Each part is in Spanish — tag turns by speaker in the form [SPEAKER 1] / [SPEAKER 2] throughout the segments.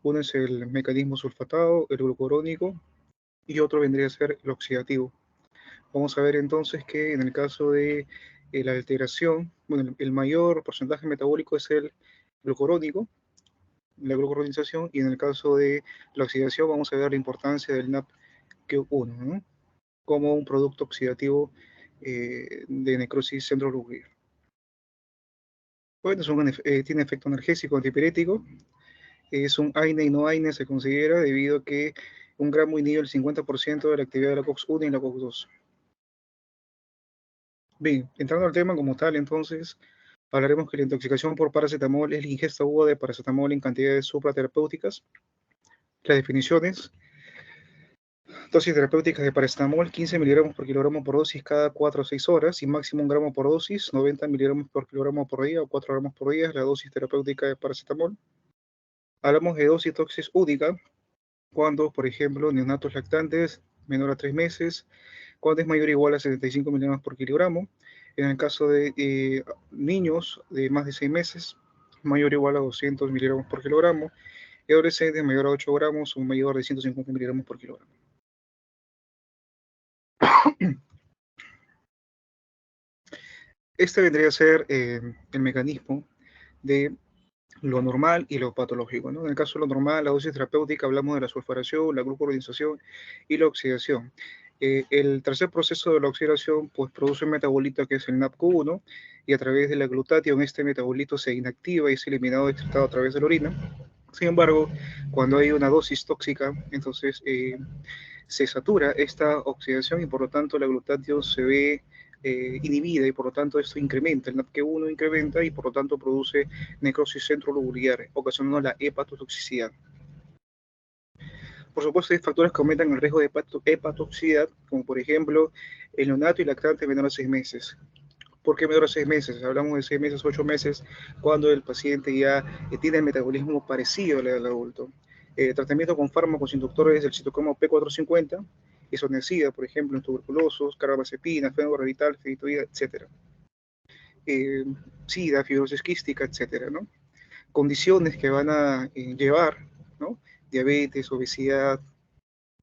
[SPEAKER 1] Uno es el mecanismo sulfatado, el glucurónico, y otro vendría a ser el oxidativo. Vamos a ver entonces que en el caso de la alteración, bueno, el mayor porcentaje metabólico es el glucurónico, la glucuronización, y en el caso de la oxidación vamos a ver la importancia del NAPQ1, ¿no? Como un producto oxidativo de necrosis centronuclear. Bueno, tiene efecto analgésico antipirético, es un AINE y no AINE se considera debido a que un gramo inhibe el 50% de la actividad de la COX-1 y la COX-2. Bien, entrando al tema como tal, entonces, hablaremos que la intoxicación por paracetamol es la ingesta aguda de paracetamol en cantidades supraterapéuticas. Las definiciones: dosis terapéuticas de paracetamol 15 miligramos por kilogramo por dosis cada 4 o 6 horas y máximo 1 gramo por dosis, 90 miligramos por kilogramo por día o 4 gramos por día es la dosis terapéutica de paracetamol. Hablamos de dosis toxis única cuando, por ejemplo, neonatos lactantes menor a 3 meses, cuando es mayor o igual a 75 miligramos por kilogramo. En el caso de niños de más de 6 meses, mayor o igual a 200 miligramos por kilogramo, y adolescentes mayor a 8 gramos o mayor de 150 miligramos por kilogramo. Este vendría a ser el mecanismo de lo normal y lo patológico, ¿no? En el caso de lo normal, la dosis terapéutica, hablamos de la sulfuración, la glucuronización y la oxidación. El tercer proceso de la oxidación pues, produce un metabolito que es el NAPQ1 y a través de la glutatión este metabolito se inactiva y es eliminado y excretado a través de la orina. Sin embargo, cuando hay una dosis tóxica, entonces se satura esta oxidación y por lo tanto la glutatión se ve inhibida y por lo tanto esto incrementa, el NAPQ1 incrementa y por lo tanto produce necrosis centrolobular, ocasionando la hepatotoxicidad. Por supuesto, hay factores que aumentan el riesgo de hepatotoxicidad, como por ejemplo el neonato y lactante menor a 6 meses. ¿Por qué menor a 6 meses? Hablamos de 6 meses, 8 meses, cuando el paciente ya tiene el metabolismo parecido al del adulto. Tratamiento con fármacos inductores del citocromo P450, isoniazida, por ejemplo, en tuberculosos, carbamazepina, fenobarbital, fenitoída, etc. SIDA, fibrosis quística, etc., ¿no? Condiciones que van a llevar, ¿no? Diabetes, obesidad,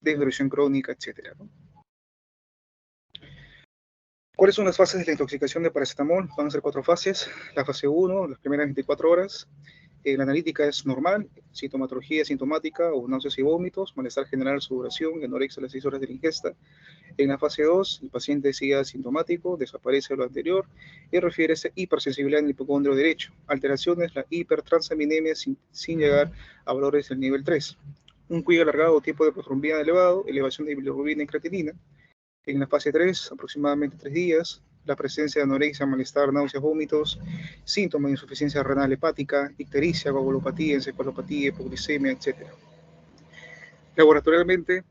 [SPEAKER 1] desnutrición crónica, etc., ¿no? ¿Cuáles son las fases de la intoxicación de paracetamol? Van a ser 4 fases. La fase 1, las primeras 24 horas. La analítica es normal, sintomatología sintomática o náuseas y vómitos, malestar general, sudoración, anorexia a las 6 horas de la ingesta. En la fase 2, el paciente sigue asintomático, desaparece lo anterior y refiere a hipersensibilidad en el hipocondrio derecho. Alteraciones, la hipertransaminemia sin llegar a valores del nivel 3. Un cuello alargado, tipo de protrombina elevado, elevación de bilirrubina y creatinina. En la fase 3, aproximadamente 3 días, la presencia de anorexia, malestar, náuseas, vómitos, síntomas de insuficiencia renal hepática, ictericia, coagulopatía, encefalopatía, hipoglicemia, etc. Laboratorialmente,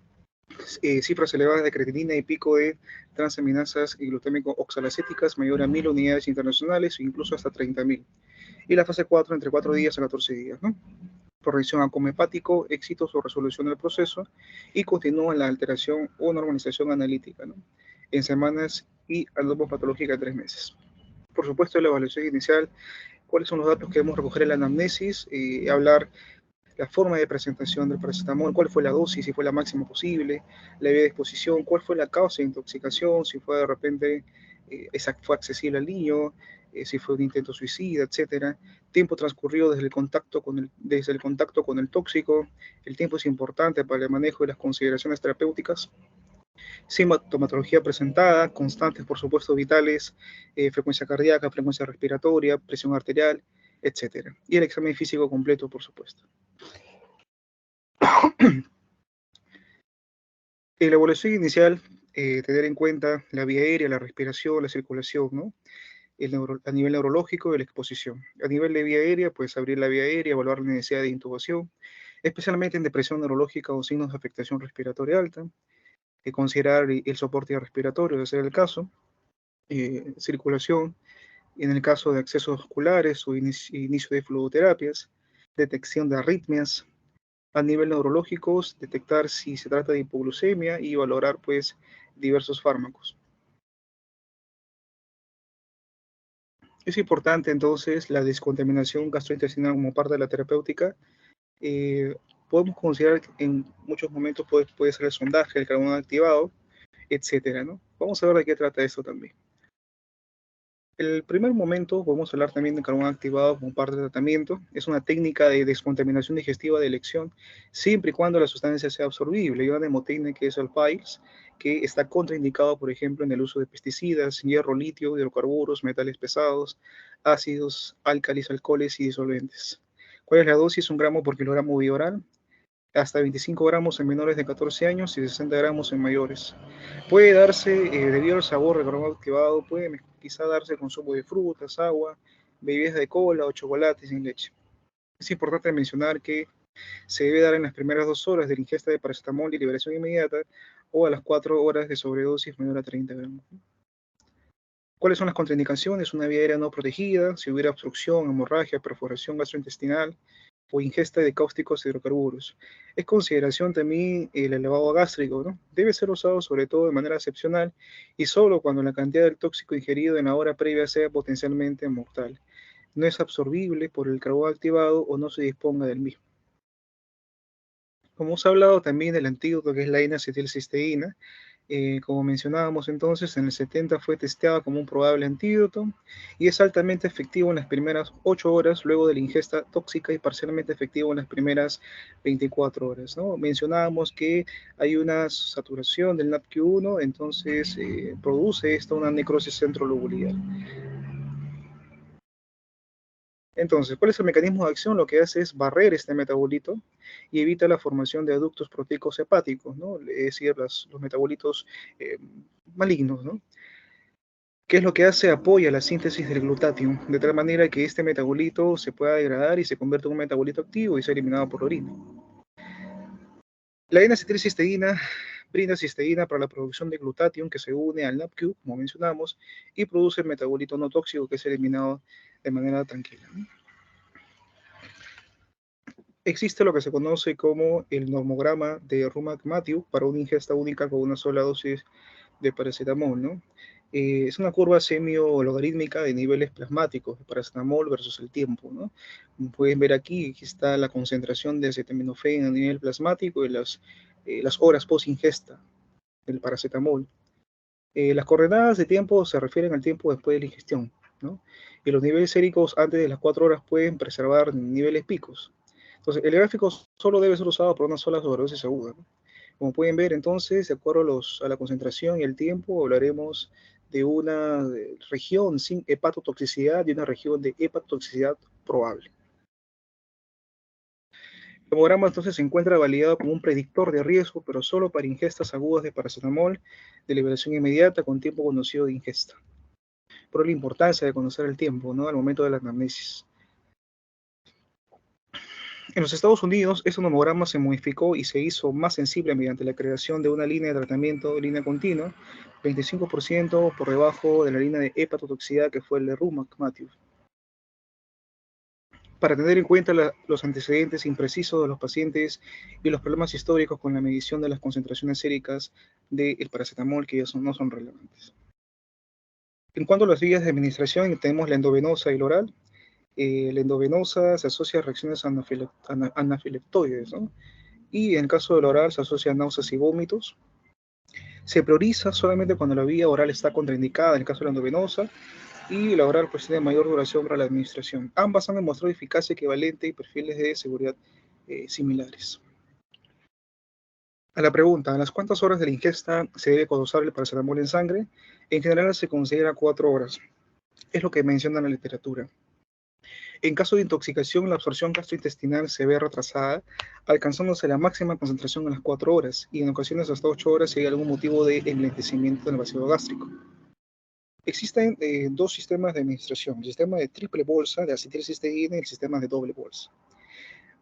[SPEAKER 1] cifras elevadas de creatinina y pico de transaminasas y glutámico oxalacéticas mayor a 1000 unidades internacionales o incluso hasta 30.000. Y la fase 4, entre 4 días a 14 días, ¿no? Corrección a coma hepático, éxitos o resolución del proceso y continúa la alteración o normalización analítica, ¿no? En semanas y patológica en 3 meses. Por supuesto, la evaluación inicial, cuáles son los datos que debemos recoger en la anamnesis, hablar la forma de presentación del paracetamol, cuál fue la dosis, si fue la máxima posible, la vía de exposición, cuál fue la causa de intoxicación, si fue de repente fue accesible al niño, si fue un intento suicida, etcétera. Tiempo transcurrido desde el contacto con el tóxico. El tiempo es importante para el manejo de las consideraciones terapéuticas. Sintomatología presentada, constantes, por supuesto, vitales, frecuencia cardíaca, frecuencia respiratoria, presión arterial, etcétera. Y el examen físico completo, por supuesto. En la evaluación inicial, tener en cuenta la vía aérea, la respiración, la circulación, ¿no? A nivel neurológico y la exposición. A nivel de vía aérea, pues abrir la vía aérea, evaluar la necesidad de intubación, especialmente en depresión neurológica o signos de afectación respiratoria alta, considerar el soporte respiratorio, de ser el caso, circulación, en el caso de accesos oculares o inicio de fluidoterapias, detección de arritmias, a nivel neurológico, detectar si se trata de hipoglucemia y valorar pues diversos fármacos. Es importante entonces la descontaminación gastrointestinal como parte de la terapéutica. podemos considerar que en muchos momentos puede ser el sondaje, el carbón activado, etcétera, ¿no? Vamos a ver de qué trata esto también. El primer momento, podemos hablar también de carbón activado como parte del tratamiento. Es una técnica de descontaminación digestiva de elección, siempre y cuando la sustancia sea absorbible. Hay una mnemotécnica que es el PILES, que está contraindicado, por ejemplo, en el uso de pesticidas, hierro, litio, hidrocarburos, metales pesados, ácidos, álcalis, alcoholes y disolventes. ¿Cuál es la dosis? 1 gramo por kilogramo vía oral, hasta 25 gramos en menores de 14 años y 60 gramos en mayores. Puede darse, debido al sabor del carbón activado, puede quizá darse el consumo de frutas, agua, bebidas de cola o chocolate sin leche. Es importante mencionar que se debe dar en las primeras 2 horas de la ingesta de paracetamol y liberación inmediata o a las 4 horas de sobredosis menor a 30 gramos. ¿Cuáles son las contraindicaciones? Una vía aérea no protegida, si hubiera obstrucción, hemorragia, perforación gastrointestinal o ingesta de cáusticos e hidrocarburos. Es consideración también el elevado gástrico, ¿no? Debe ser usado sobre todo de manera excepcional y solo cuando la cantidad del tóxico ingerido en la hora previa sea potencialmente mortal. No es absorbible por el carbón activado o no se disponga del mismo. Como hemos hablado también del antídoto que es la N-acetilcisteína, como mencionábamos entonces, en el 70 fue testeada como un probable antídoto y es altamente efectivo en las primeras 8 horas luego de la ingesta tóxica y parcialmente efectivo en las primeras 24 horas, ¿no? Mencionábamos que hay una saturación del NAPQ1, entonces produce esto una necrosis centrolobular. Entonces, ¿cuál es el mecanismo de acción? Lo que hace es barrer este metabolito y evita la formación de aductos proteicos hepáticos, ¿no? Es decir, los metabolitos eh, malignos, ¿no? ¿Qué es lo que hace? Apoya la síntesis del glutatión, de tal manera que este metabolito se pueda degradar y se convierte en un metabolito activo y sea eliminado por la orina. La N-acetilcisteína brinda cisteína para la producción de glutatión que se une al NAPQ, como mencionamos, y produce el metabolito no tóxico que es eliminado de manera tranquila, ¿no? Existe lo que se conoce como el normograma de Rumack-Matthew para una ingesta única con una sola dosis de paracetamol, ¿no? Es una curva semio-logarítmica de niveles plasmáticos de paracetamol versus el tiempo, ¿no? Como pueden ver aquí está la concentración de acetaminofén a nivel plasmático y las horas post-ingesta del paracetamol. Las coordenadas de tiempo se refieren al tiempo después de la ingestión, ¿no? Y los niveles séricos antes de las 4 horas pueden preservar niveles picos. Entonces, el gráfico solo debe ser usado por una sola sobredosis aguda, ¿no? Como pueden ver, entonces, de acuerdo a la concentración y el tiempo, hablaremos de una región sin hepatotoxicidad y una región de hepatotoxicidad probable. El hemograma entonces se encuentra validado como un predictor de riesgo, pero solo para ingestas agudas de paracetamol de liberación inmediata con tiempo conocido de ingesta. Por la importancia de conocer el tiempo, ¿no? Al momento de la anamnesis. En los Estados Unidos, este nomograma se modificó y se hizo más sensible mediante la creación de una línea de tratamiento, línea continua, 25% por debajo de la línea de hepatotoxicidad que fue el de Rumack-Matthew. Para tener en cuenta los antecedentes imprecisos de los pacientes y los problemas históricos con la medición de las concentraciones séricas del paracetamol que no son relevantes. En cuanto a las vías de administración, tenemos la endovenosa y la oral. La endovenosa se asocia a reacciones anafilectoides, ¿no? Y en el caso del oral se asocia a náuseas y vómitos. Se prioriza solamente cuando la vía oral está contraindicada, en el caso de la endovenosa, y la oral pues tiene mayor duración para la administración. Ambas han demostrado eficacia equivalente y perfiles de seguridad similares. A la pregunta, ¿a las cuántas horas de la ingesta se debe dosar el paracetamol en sangre? En general se considera 4 horas. Es lo que menciona la literatura. En caso de intoxicación, la absorción gastrointestinal se ve retrasada, alcanzándose la máxima concentración en las 4 horas y en ocasiones hasta 8 horas si hay algún motivo de enlentecimiento del vacío gástrico. Existen 2 sistemas de administración, el sistema de triple bolsa de acetilcisteína y el sistema de doble bolsa.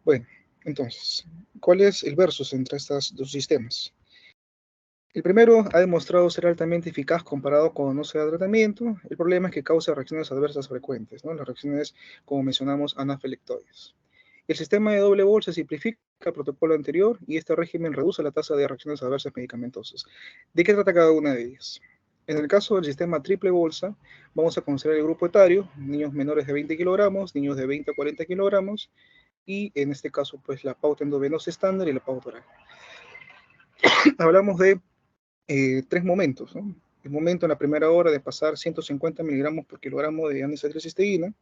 [SPEAKER 1] Bueno, entonces, ¿cuál es el versus entre estos 2 sistemas? El primero ha demostrado ser altamente eficaz comparado con no se da tratamiento. El problema es que causa reacciones adversas frecuentes, ¿no? Las reacciones, como mencionamos, anafilectoides. El sistema de doble bolsa simplifica el protocolo anterior y este régimen reduce la tasa de reacciones adversas medicamentosas. ¿De qué trata cada una de ellas? En el caso del sistema triple bolsa, vamos a considerar el grupo etario, niños menores de 20 kilogramos, niños de 20 a 40 kilogramos, y en este caso pues la pauta endovenosa estándar y la pauta oral. Hablamos de 3 momentos, ¿no? El momento en la primera hora de pasar 150 miligramos por kilogramo de N-acetilcisteína,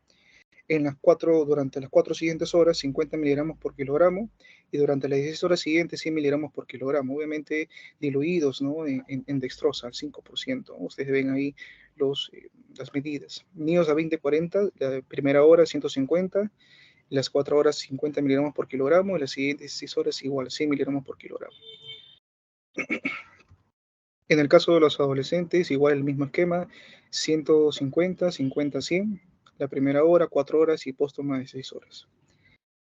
[SPEAKER 1] durante las 4 siguientes horas 50 miligramos por kilogramo y durante las 16 horas siguientes 100 miligramos por kilogramo, obviamente diluidos, ¿no? en dextrosa al 5%, ¿no? Ustedes ven ahí las medidas. Niños a 20-40, la primera hora 150, las 4 horas 50 miligramos por kilogramo y las siguientes 16 horas igual 100 miligramos por kilogramo. En el caso de los adolescentes, igual el mismo esquema, 150, 50, 100, la primera hora, 4 horas y póstuma de 6 horas.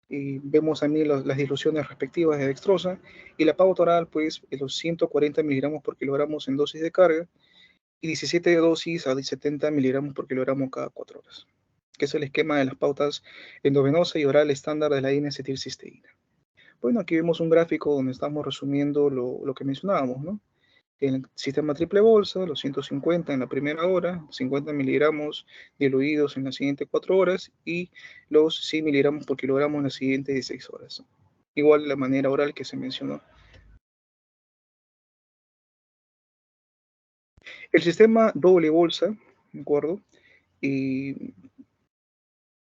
[SPEAKER 1] Y vemos también las diluciones respectivas de dextrosa y la pauta oral, pues, los 140 miligramos por kilogramo en dosis de carga y 17 dosis a 70 miligramos por kilogramo cada 4 horas, que es el esquema de las pautas endovenosa y oral estándar de la N-acetilcisteína. Bueno, aquí vemos un gráfico donde estamos resumiendo lo que mencionábamos, ¿no? El sistema triple bolsa, los 150 en la primera hora, 50 miligramos diluidos en las siguientes 4 horas y los 100 miligramos por kilogramo en las siguientes 16 horas. Igual de la manera oral que se mencionó. El sistema doble bolsa, ¿de acuerdo? Y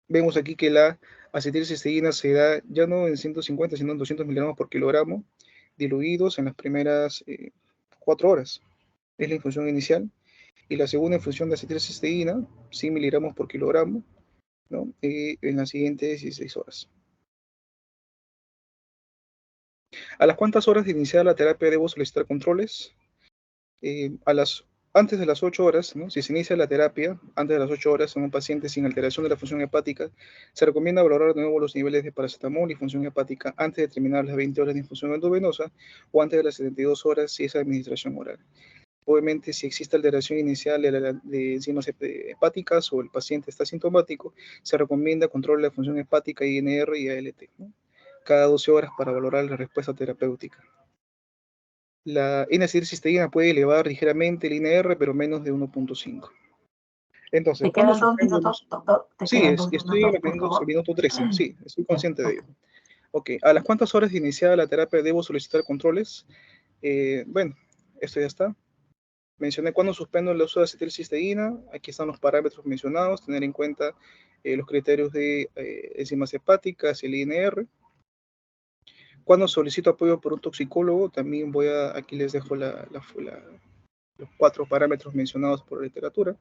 [SPEAKER 1] vemos aquí que la acetilcisteína se da ya no en 150, sino en 200 miligramos por kilogramo diluidos en las primeras 4 horas. Es la infusión inicial. Y la segunda infusión de acetilcisteína, 100 miligramos por kilogramo, ¿no? En las siguientes 16 horas. ¿A las cuántas horas de iniciar la terapia debo solicitar controles? Antes de las 8 horas, ¿no? Si se inicia la terapia antes de las 8 horas en un paciente sin alteración de la función hepática, se recomienda valorar de nuevo los niveles de paracetamol y función hepática antes de terminar las 20 horas de infusión endovenosa o antes de las 72 horas si es administración oral. Obviamente, si existe alteración inicial de enzimas hepáticas o el paciente está sintomático, se recomienda control de la función hepática INR y ALT, ¿no? Cada 12 horas para valorar la respuesta terapéutica. La N-acetilcisteína puede elevar ligeramente el INR, pero menos de 1.5. Entonces,
[SPEAKER 2] ¿te
[SPEAKER 1] ¿cuándo
[SPEAKER 2] quedan 2 minutos,
[SPEAKER 1] suspendemos?
[SPEAKER 2] doctor?
[SPEAKER 1] Sí, estoy en el minuto 13, sí, estoy consciente de ello. Ok, ¿a las cuántas horas de iniciar la terapia debo solicitar controles? Bueno, esto ya está. Mencioné cuándo suspendo el uso de acetilcisteína. Aquí están los parámetros mencionados. Tener en cuenta los criterios de enzimas hepáticas, el INR. Cuando solicito apoyo por un toxicólogo, también aquí les dejo los 4 parámetros mencionados por la literatura.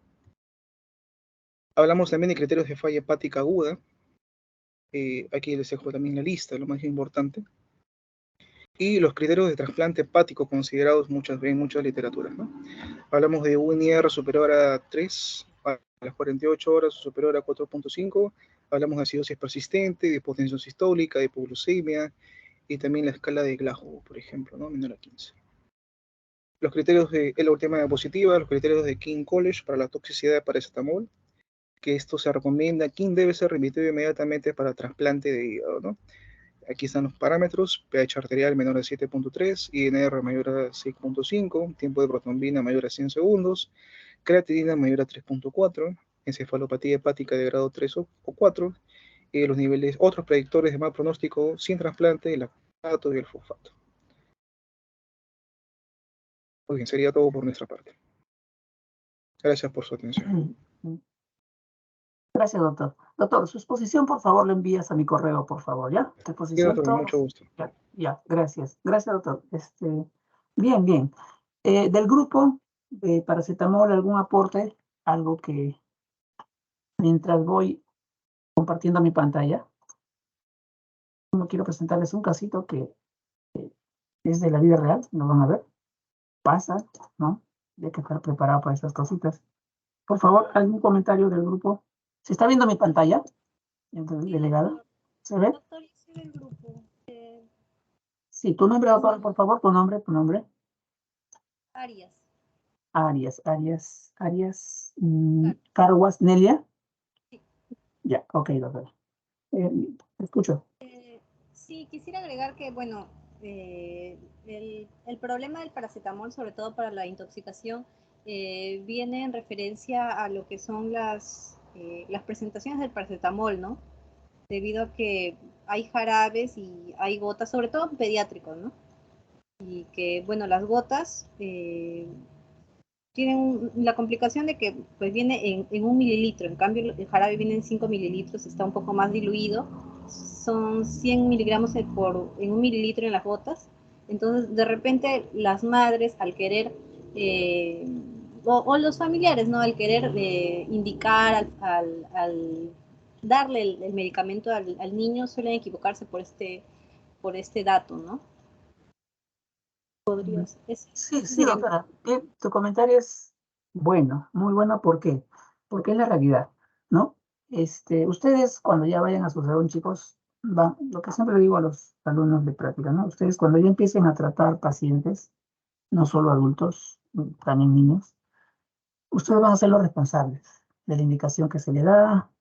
[SPEAKER 1] Hablamos también de criterios de falla hepática aguda. Aquí les dejo también la lista, lo más importante. Y los criterios de trasplante hepático considerados en muchas literaturas, ¿no? Hablamos de un IR superior a 3 a las 48 horas o superior a 4.5. Hablamos de acidosis persistente, de hipotensión sistólica, de hipoglucemia y también la escala de Glasgow, por ejemplo, ¿no? Menor a 15. Los criterios de la última diapositiva, los criterios de King College para la toxicidad de paracetamol, que esto se recomienda. King debe ser remitido inmediatamente para trasplante de hígado, ¿no? Aquí están los parámetros: pH arterial menor a 7.3, INR mayor a 6.5, tiempo de protrombina mayor a 100 segundos, creatinina mayor a 3.4, encefalopatía hepática de grado 3 o 4, los niveles, otros predictores de mal pronóstico sin trasplante, el lactato y el fosfato. Muy bien, sería todo por nuestra parte. Gracias por su atención.
[SPEAKER 2] Gracias, doctor. Doctor, su exposición, por favor, lo envías a mi correo, por favor, ¿ya? Tu exposición,
[SPEAKER 1] Sí, doctor, mucho gusto.
[SPEAKER 2] Ya, gracias. Gracias, doctor. Bien, bien. Del grupo de paracetamol, ¿algún aporte? Algo que, mientras voy compartiendo mi pantalla, no quiero presentarles un casito que es de la vida real, lo van a ver. Pasa, ¿no? Hay que estar preparado para esas cositas. Por favor, ¿algún comentario del grupo? ¿Se está viendo mi pantalla? Entonces, delegado. ¿Se ve?
[SPEAKER 3] Doctor, yo soy del grupo.
[SPEAKER 2] Sí, tu nombre, doctor, por favor, tu nombre.
[SPEAKER 3] Arias.
[SPEAKER 2] Arias. Carguas, Nelia.
[SPEAKER 3] Sí.
[SPEAKER 2] Ya, ok, doctor. Te escucho.
[SPEAKER 3] Sí, quisiera agregar que, bueno, el problema del paracetamol, sobre todo para la intoxicación, viene en referencia a lo que son las presentaciones del paracetamol, ¿no? Debido a que hay jarabes y hay gotas, sobre todo pediátricos, ¿no? Y que, bueno, las gotas tienen la complicación de que pues viene en 1 mililitro, en cambio el jarabe viene en 5 mililitros, está un poco más diluido, son 100 miligramos en 1 mililitro en las gotas. Entonces, de repente, las madres, al querer, o los familiares, ¿no? Al querer indicar, al darle el medicamento al niño, suelen equivocarse por este dato, ¿no? Podría ser.
[SPEAKER 2] Sí, sí, doctora. Tu comentario es bueno, muy bueno. ¿Por qué? Porque es la realidad, ¿no? Ustedes cuando ya vayan a su salón, chicos, lo que siempre le digo a los alumnos de práctica, ¿no? Ustedes cuando ya empiecen a tratar pacientes, no solo adultos, también niños, ustedes van a ser los responsables de la indicación que se le da,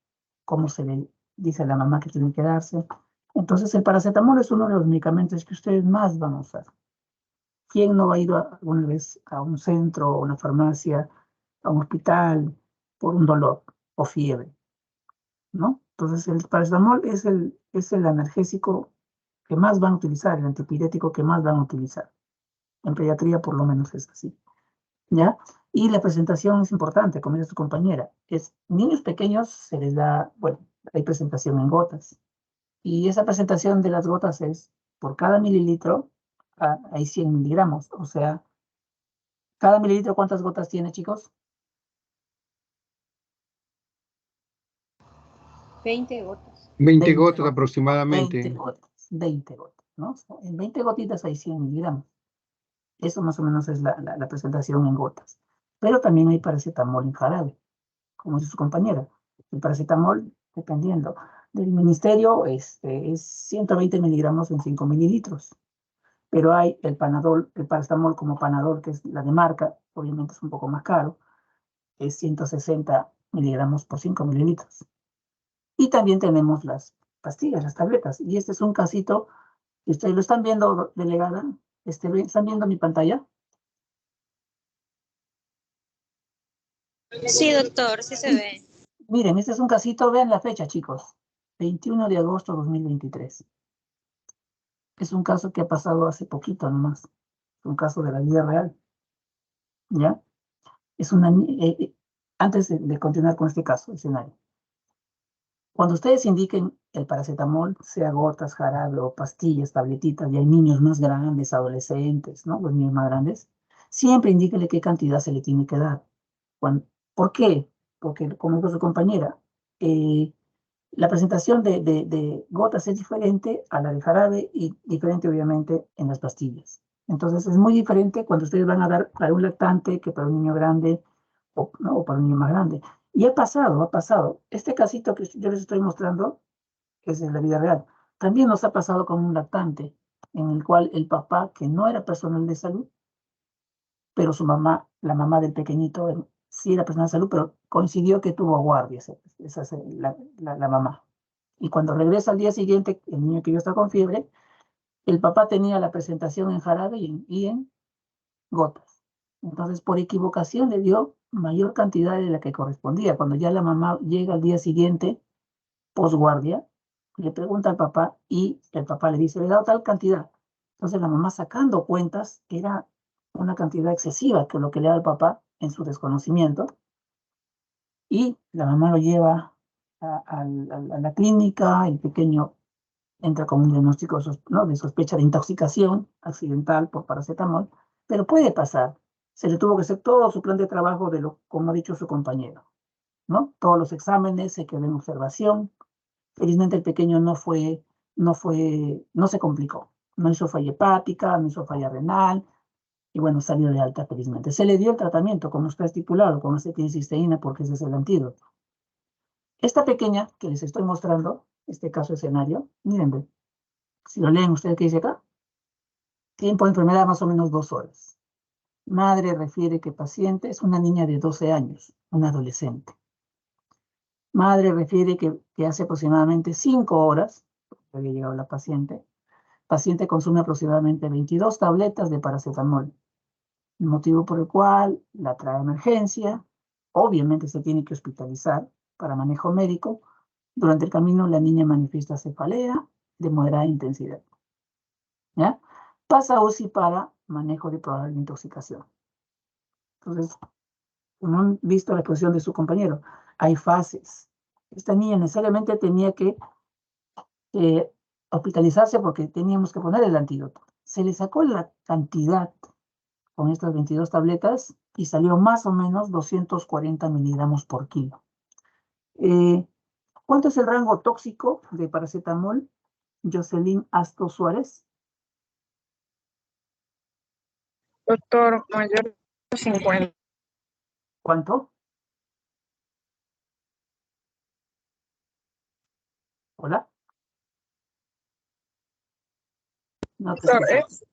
[SPEAKER 2] cómo se le dice a la mamá que tiene que darse. Entonces, el paracetamol es uno de los medicamentos que ustedes más van a usar. ¿Quién no ha ido alguna vez a un centro, a una farmacia, a un hospital por un dolor o fiebre, ¿no? Entonces, el paracetamol es el analgésico que más van a utilizar, el antipirético que más van a utilizar. En pediatría, por lo menos, es así, ¿ya? Y la presentación es importante, como dice su compañera. Niños pequeños se les da, bueno, hay presentación en gotas. Y esa presentación de las gotas es por cada mililitro, hay 100 miligramos. O sea, cada mililitro, ¿cuántas gotas tiene, chicos?
[SPEAKER 3] 20 gotas.
[SPEAKER 4] 20 gotas
[SPEAKER 2] 20
[SPEAKER 4] aproximadamente.
[SPEAKER 2] gotas, 20 gotas, ¿no? En 20 gotitas hay 100 miligramos. Eso más o menos es la presentación en gotas. Pero también hay paracetamol en jarabe, como dice su compañera. El paracetamol, dependiendo del ministerio, es 120 miligramos en 5 mililitros. Pero hay el Panadol, el paracetamol como Panadol, que es la de marca, obviamente es un poco más caro, es 160 miligramos por 5 mililitros. Y también tenemos las pastillas, las tabletas. Y este es un casito, y ustedes lo están viendo, delegada. ¿Están viendo mi pantalla?
[SPEAKER 5] Sí, doctor, sí se ve.
[SPEAKER 2] Miren, este es un casito, vean la fecha, chicos. 21 de agosto de 2023. Es un caso que ha pasado hace poquito nomás. Es un caso de la vida real. ¿Ya? Antes de continuar con este caso, escenario. Cuando ustedes indiquen el paracetamol, sea gotas, jarabe o pastillas, tabletitas, y hay niños más grandes, adolescentes, ¿no? Los niños más grandes, siempre indíquele qué cantidad se le tiene que dar. ¿Por qué? Porque, como dijo su compañera, la presentación de gotas es diferente a la de jarabe y diferente, obviamente, en las pastillas. Entonces, es muy diferente cuando ustedes van a dar para un lactante que para un niño grande o para un niño más grande. Y ha pasado. Este casito que yo les estoy mostrando, que es de la vida real, también nos ha pasado con un lactante, en el cual el papá, que no era personal de salud, pero su mamá, la mamá del pequeñito, sí era personal de salud, pero coincidió que tuvo guardia, esa es la mamá. Y cuando regresa al día siguiente, el niño que yo está con fiebre, el papá tenía la presentación en jarabe y en gotas. Entonces, por equivocación le dio mayor cantidad de la que correspondía. Cuando ya la mamá llega al día siguiente, posguardia, le pregunta al papá y el papá le dice, le he dado tal cantidad. Entonces la mamá, sacando cuentas, era una cantidad excesiva que lo que le da al papá en su desconocimiento, y la mamá lo lleva a la clínica. El pequeño entra con un diagnóstico, ¿no?, de sospecha de intoxicación accidental por paracetamol, pero puede pasar. Se le tuvo que hacer todo su plan de trabajo como ha dicho su compañero, ¿no? Todos los exámenes, se quedó en observación. Felizmente el pequeño no se complicó. No hizo falla hepática, no hizo falla renal, y bueno, salió de alta felizmente. Se le dio el tratamiento, como está estipulado, con acetilcisteína, porque ese es el antídoto. Esta pequeña que les estoy mostrando, este caso escenario, miren, si lo leen ustedes, ¿qué dice acá? Tiempo de enfermedad más o menos 2 horas. Madre refiere que paciente es una niña de 12 años, una adolescente. Madre refiere que hace aproximadamente 5 horas, había llegado la paciente. Paciente consume aproximadamente 22 tabletas de paracetamol, el motivo por el cual la trae a emergencia. Obviamente se tiene que hospitalizar para manejo médico. Durante el camino la niña manifiesta cefalea, de moderada intensidad. ¿Ya? Pasa a UCI para manejo de probable intoxicación. Entonces, como han visto la exposición de su compañero, hay fases. Esta niña necesariamente tenía que hospitalizarse porque teníamos que poner el antídoto. Se le sacó la cantidad con estas 22 tabletas y salió más o menos 240 miligramos por kilo. ¿Cuánto es el rango tóxico de paracetamol? Jocelyn Asto Suárez.
[SPEAKER 4] Doctor, mayor de 50.
[SPEAKER 2] ¿Cuánto? ¿Hola? No te
[SPEAKER 4] Doctor,
[SPEAKER 2] escucho.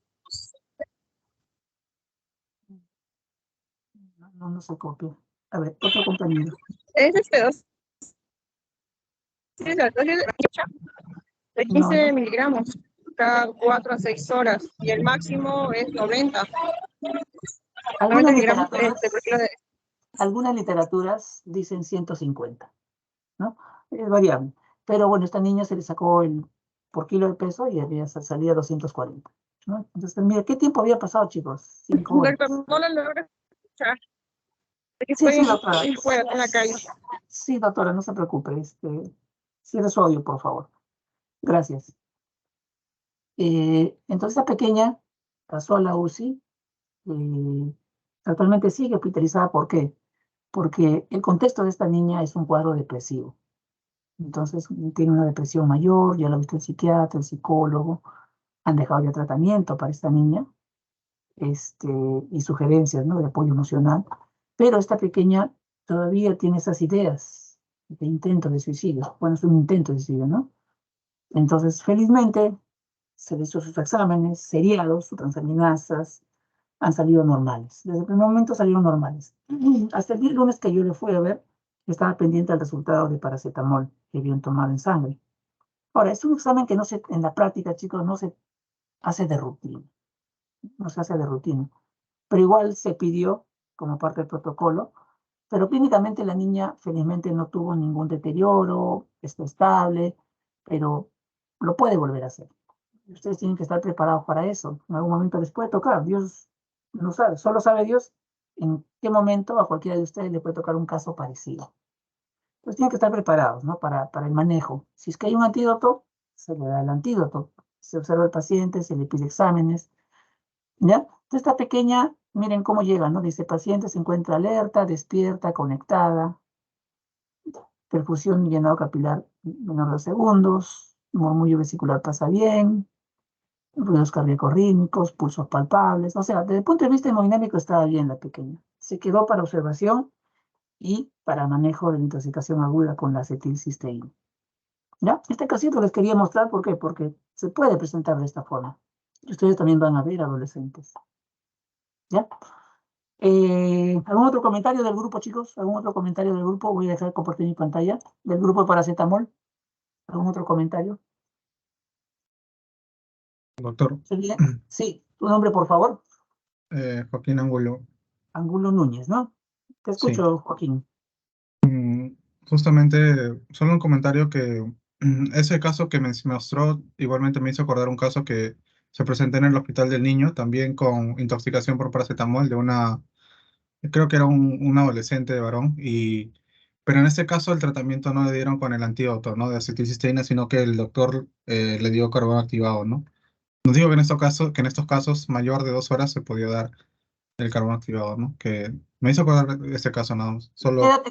[SPEAKER 2] No se copia. A ver, otro compañero.
[SPEAKER 4] es dos. Sí, la dosis de 15
[SPEAKER 2] No.
[SPEAKER 4] miligramos cada 4 a 6 horas y el máximo es 90. 90 miligramos por kilo de...
[SPEAKER 2] Algunas literaturas dicen 150, ¿no? Es variable. Pero bueno, esta niña se le sacó por kilo de peso y había salía 240, ¿no? Entonces, mira, ¿qué tiempo había pasado, chicos? 5 horas.
[SPEAKER 4] Doctor, no la logro escuchar.
[SPEAKER 2] Sí, doctora.
[SPEAKER 4] Estoy fuera, en la calle.
[SPEAKER 2] Sí, doctora, no se preocupe. Cierre su audio, por favor. Gracias. Entonces, esta pequeña pasó a la UCI. Actualmente sigue hospitalizada. ¿Por qué? Porque el contexto de esta niña es un cuadro depresivo. Entonces, tiene una depresión mayor, ya lo ha visto el psiquiatra, el psicólogo, han dejado ya tratamiento para esta niña, y sugerencias, ¿no?, de apoyo emocional, pero esta pequeña todavía tiene esas ideas de intento de suicidio. Bueno, es un intento de suicidio, ¿no? Entonces, felizmente, se le hizo sus exámenes seriados, sus transaminasas, han salido normales. Desde el primer momento salieron normales. Hasta el día lunes que yo le fui a ver, estaba pendiente al resultado de paracetamol que habían tomado en sangre. Ahora, es un examen que en la práctica, chicos, no se hace de rutina. No se hace de rutina. Pero igual se pidió como parte del protocolo. Pero clínicamente la niña felizmente no tuvo ningún deterioro, está estable, pero lo puede volver a hacer. Ustedes tienen que estar preparados para eso. En algún momento les puede tocar. Dios no sabe, solo sabe Dios en qué momento a cualquiera de ustedes le puede tocar un caso parecido. Entonces tienen que estar preparados, ¿no?, para el manejo. Si es que hay un antídoto, se le da el antídoto. Se observa al paciente, se le pide exámenes, ¿ya? Entonces esta pequeña, miren cómo llega, ¿no? Dice, paciente se encuentra alerta, despierta, conectada, perfusión y llenado capilar menor de segundos, murmullo vesicular pasa bien, ruidos cardíacos rítmicos, pulsos palpables. O sea, desde el punto de vista hemodinámico estaba bien la pequeña. Se quedó para observación y para manejo de intoxicación aguda con la acetilcisteína. ¿Ya? Este casito les quería mostrar, ¿por qué? Porque se puede presentar de esta forma. Y ustedes también van a ver adolescentes. ¿Ya? ¿Algún otro comentario del grupo, chicos? ¿Algún otro comentario del grupo? Voy a dejar compartir mi pantalla. Del grupo de paracetamol. ¿Algún otro comentario?
[SPEAKER 1] Doctor,
[SPEAKER 2] Sí, tu nombre, por favor.
[SPEAKER 1] Joaquín Angulo.
[SPEAKER 2] Angulo Núñez, ¿no? Te
[SPEAKER 1] Sí.
[SPEAKER 2] escucho, Joaquín.
[SPEAKER 1] Justamente, solo un comentario que ese caso que me mostró, igualmente me hizo acordar un caso que se presentó en el Hospital del Niño, también con intoxicación por paracetamol creo que era un adolescente varón, pero en este caso el tratamiento no le dieron con el antídoto, ¿no?, de acetilcisteína, sino que el doctor le dio carbono activado, ¿no? No digo que en estos casos mayor de 2 horas se podía dar el carbono activado, ¿no? Que me hizo acordar de ese caso nada más.
[SPEAKER 2] ¿Qué
[SPEAKER 1] Solo,
[SPEAKER 2] edad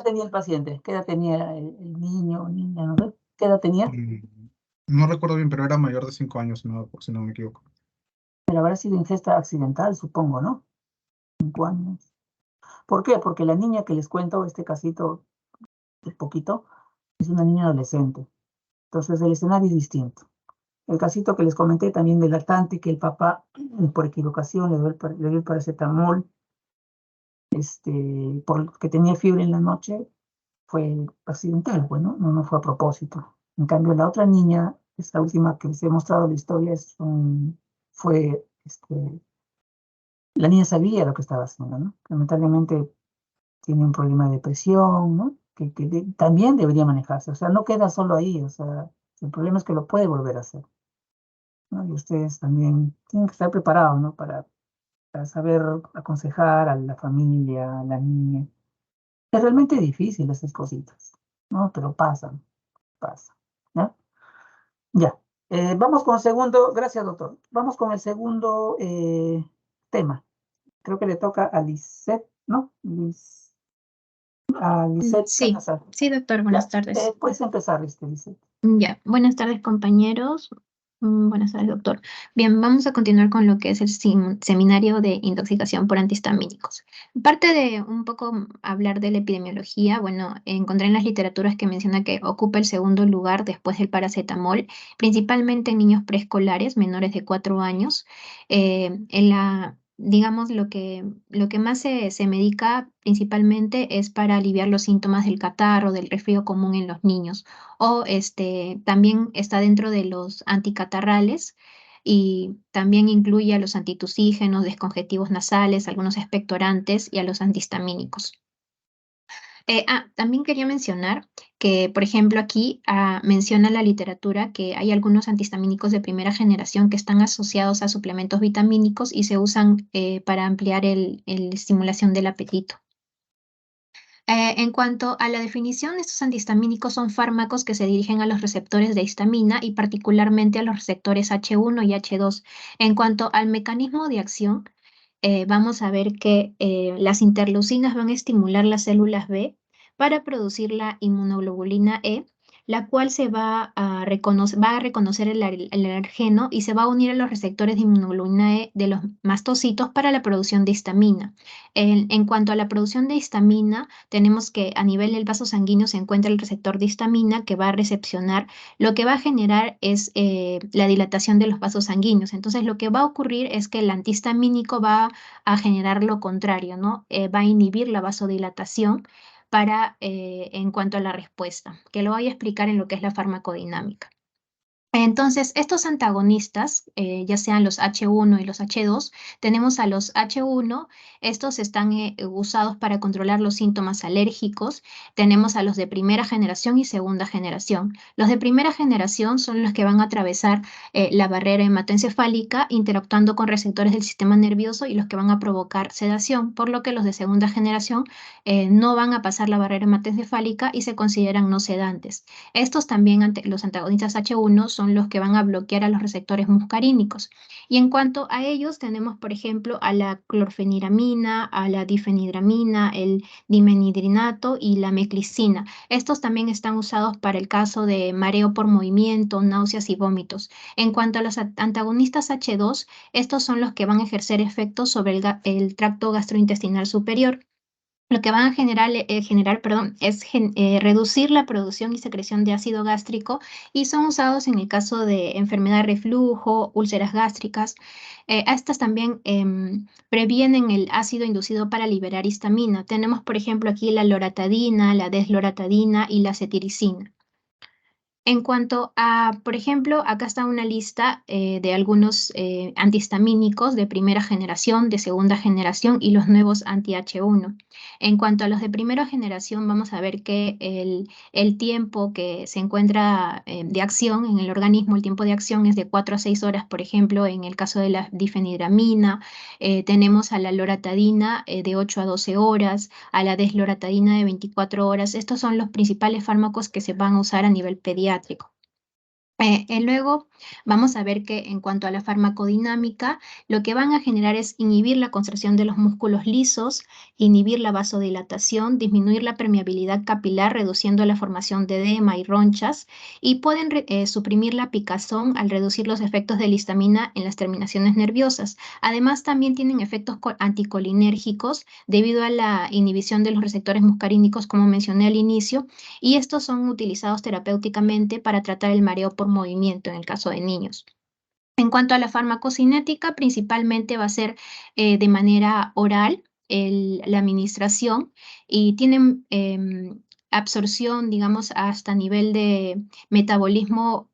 [SPEAKER 2] tenía el paciente? ¿Qué edad tenía el niño o niña? ¿No? ¿Qué edad tenía?
[SPEAKER 1] No recuerdo bien, pero era mayor de 5 años, si no me equivoco.
[SPEAKER 2] Pero habrá sido ingesta accidental, supongo, ¿no? 5 años. ¿Por qué? Porque la niña que les cuento, este casito de poquito, es una niña adolescente. Entonces el escenario es distinto. El casito que les comenté también del lactante, que el papá, por equivocación, le dio el paracetamol, porque tenía fiebre en la noche, fue accidental, bueno, no fue a propósito. En cambio, la otra niña, esta última que les he mostrado la historia, la niña sabía lo que estaba haciendo, ¿no? Lamentablemente tiene un problema de depresión, ¿no? Que también debería manejarse. O sea, no queda solo ahí, o sea, El problema es que lo puede volver a hacer, ¿no? Y ustedes también tienen que estar preparados, ¿no? Para saber aconsejar a la familia, a la niña. Es realmente difícil esas cositas, ¿no? Pero pasan, pasan, ¿no? Ya. Vamos con el segundo, gracias doctor. Vamos con el segundo tema. Creo que le toca a Lisette, ¿no? A Lisette
[SPEAKER 5] Sí,
[SPEAKER 2] Salazar.
[SPEAKER 5] sí, doctor, buenas tardes.
[SPEAKER 2] Puedes empezar, Lisette.
[SPEAKER 5] Ya, buenas tardes, compañeros. Buenas tardes, doctor. Bien, vamos a continuar con lo que es el seminario de intoxicación por antihistamínicos. Parte de un poco hablar de la epidemiología, bueno, encontré en las literaturas que menciona que ocupa el segundo lugar después del paracetamol, principalmente en niños preescolares menores de 4 años. Digamos, lo que más se medica principalmente es para aliviar los síntomas del catarro, del resfrío común en los niños, o también está dentro de los anticatarrales y también incluye a los antitusígenos, descongestivos nasales, algunos expectorantes y a los antihistamínicos. También quería mencionar que, por ejemplo, aquí menciona la literatura que hay algunos antihistamínicos de primera generación que están asociados a suplementos vitamínicos y se usan para ampliar la estimulación del apetito. En cuanto a la definición, estos antihistamínicos son fármacos que se dirigen a los receptores de histamina y particularmente a los receptores H1 y H2. En cuanto al mecanismo de acción, vamos a ver que las interleucinas van a estimular las células B para producir la inmunoglobulina E, la cual va a reconocer el alergeno y se va a unir a los receptores de inmunoglobulina E de los mastocitos para la producción de histamina. En cuanto a la producción de histamina, tenemos que a nivel del vaso sanguíneo se encuentra el receptor de histamina que va a recepcionar. Lo que va a generar es la dilatación de los vasos sanguíneos. Entonces, lo que va a ocurrir es que el antihistamínico va a generar lo contrario, ¿no? Va a inhibir la vasodilatación en cuanto a la respuesta, que lo voy a explicar en lo que es la farmacodinámica. Entonces, estos antagonistas, ya sean los H1 y los H2, tenemos a los H1, estos están usados para controlar los síntomas alérgicos, tenemos a los de primera generación y segunda generación. Los de primera generación son los que van a atravesar la barrera hematoencefálica interactuando con receptores del sistema nervioso y los que van a provocar sedación, por lo que los de segunda generación no van a pasar la barrera hematoencefálica y se consideran no sedantes. Estos también, los antagonistas H1, son los que van a bloquear a los receptores muscarínicos. Y en cuanto a ellos, tenemos, por ejemplo, a la clorfeniramina, a la difenidramina, el dimenhidrinato y la meclicina. Estos también están usados para el caso de mareo por movimiento, náuseas y vómitos. En cuanto a los antagonistas H2, estos son los que van a ejercer efectos sobre el tracto gastrointestinal superior. Lo que van a generar es reducir la producción y secreción de ácido gástrico y son usados en el caso de enfermedad de reflujo, úlceras gástricas. Estas también previenen el ácido inducido para liberar histamina. Tenemos, por ejemplo, aquí la loratadina, la desloratadina y la cetiricina. En cuanto a, por ejemplo, acá está una lista de algunos antihistamínicos de primera generación, de segunda generación y los nuevos anti-H1. En cuanto a los de primera generación, vamos a ver que el tiempo que se encuentra de acción en el organismo, el tiempo de acción es de 4 a 6 horas, por ejemplo, en el caso de la difenidramina. Tenemos a la loratadina de 8 a 12 horas, a la desloratadina de 24 horas. Estos son los principales fármacos que se van a usar a nivel pediátrico. Luego vamos a ver que en cuanto a la farmacodinámica, lo que van a generar es inhibir la contracción de los músculos lisos, inhibir la vasodilatación, disminuir la permeabilidad capilar, reduciendo la formación de edema y ronchas, y pueden suprimir la picazón al reducir los efectos de la histamina en las terminaciones nerviosas. Además, también tienen efectos anticolinérgicos debido a la inhibición de los receptores muscarínicos, como mencioné al inicio, y estos son utilizados terapéuticamente para tratar el mareo por movimiento en el caso de niños. En cuanto a la farmacocinética, principalmente va a ser de manera oral la administración y tienen absorción, digamos, hasta nivel de metabolismo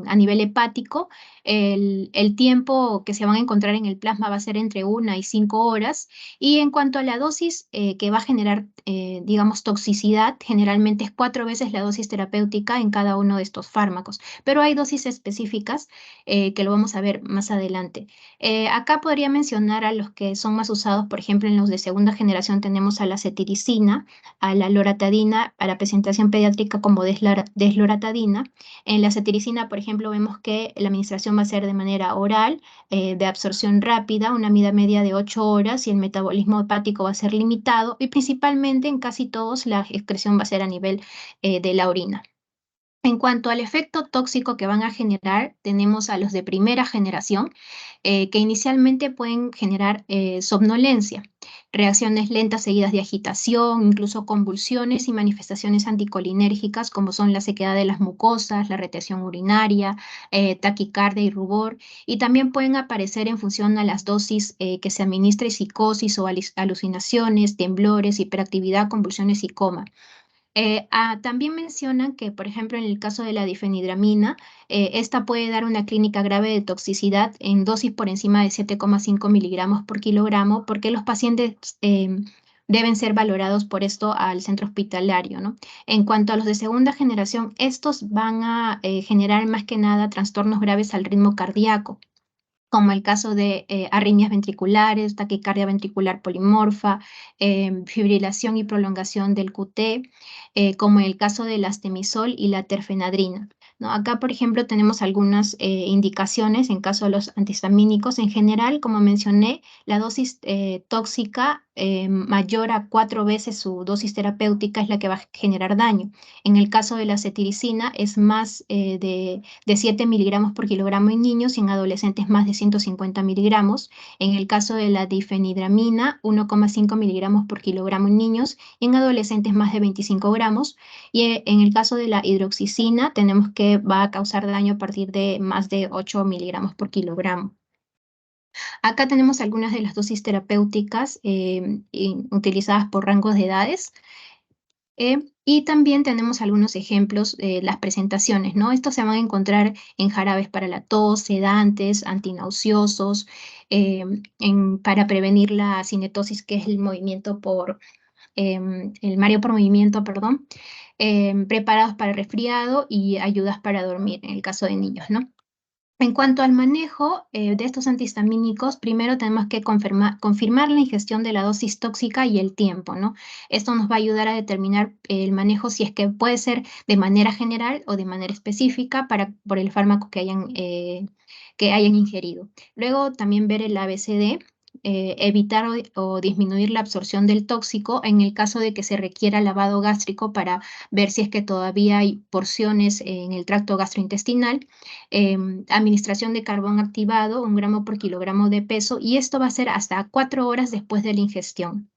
[SPEAKER 5] a nivel hepático, el tiempo que se van a encontrar en el plasma va a ser entre 1 y 5 horas. Y en cuanto a la dosis que va a generar, digamos, toxicidad, generalmente es 4 veces la dosis terapéutica en cada uno de estos fármacos. Pero hay dosis específicas que lo vamos a ver más adelante. Acá podría mencionar a los que son más usados, por ejemplo, en los de segunda generación tenemos a la cetiricina, a la loratadina, a la presentación pediátrica como desloratadina. En la cetiricina, por ejemplo, vemos que la administración va a ser de manera oral, de absorción rápida, una vida media de 8 horas y el metabolismo hepático va a ser limitado y principalmente en casi todos la excreción va a ser a nivel de la orina. En cuanto al efecto tóxico que van a generar, tenemos a los de primera generación, que inicialmente pueden generar somnolencia, reacciones lentas seguidas de agitación, incluso convulsiones y manifestaciones anticolinérgicas como son la sequedad de las mucosas, la retención urinaria, taquicardia y rubor, y también pueden aparecer en función a las dosis que se administre psicosis o alucinaciones, temblores, hiperactividad, convulsiones y coma. También mencionan que, por ejemplo, en el caso de la difenidramina, esta puede dar una clínica grave de toxicidad en dosis por encima de 7,5 miligramos por kilogramo, porque los pacientes deben ser valorados por esto al centro hospitalario, ¿no? En cuanto a los de segunda generación, estos van a generar más que nada trastornos graves al ritmo cardíaco, como el caso de arritmias ventriculares, taquicardia ventricular polimorfa, fibrilación y prolongación del QT, como el caso del astemisol y la terfenadrina, ¿no? Acá, por ejemplo, tenemos algunas indicaciones en caso de los antihistamínicos. En general, como mencioné, la dosis tóxica mayor a 4 veces su dosis terapéutica es la que va a generar daño. En el caso de la cetiricina es más de 7 miligramos por kilogramo en niños y en adolescentes más de 150 miligramos. En el caso de la difenidramina, 1,5 miligramos por kilogramo en niños y en adolescentes más de 25 gramos. Y en el caso de la hidroxicina, tenemos que va a causar daño a partir de más de 8 miligramos por kilogramo. Acá tenemos algunas de las dosis terapéuticas utilizadas por rangos de edades. Y también tenemos algunos ejemplos de las presentaciones, ¿no? Estos se van a encontrar en jarabes para la tos, sedantes, antinauseosos, para prevenir la cinetosis, que es el movimiento el mareo por movimiento, perdón, preparados para el resfriado y ayudas para dormir en el caso de niños, ¿no? En cuanto al manejo de estos antihistamínicos, primero tenemos que confirmar la ingestión de la dosis tóxica y el tiempo, ¿no? Esto nos va a ayudar a determinar el manejo si es que puede ser de manera general o de manera específica por el fármaco que hayan ingerido. Luego también ver el ABCD, evitar o disminuir la absorción del tóxico en el caso de que se requiera lavado gástrico para ver si es que todavía hay porciones en el tracto gastrointestinal. Administración de carbón activado, 1 gramo por kilogramo de peso, y esto va a ser hasta 4 horas después de la ingestión.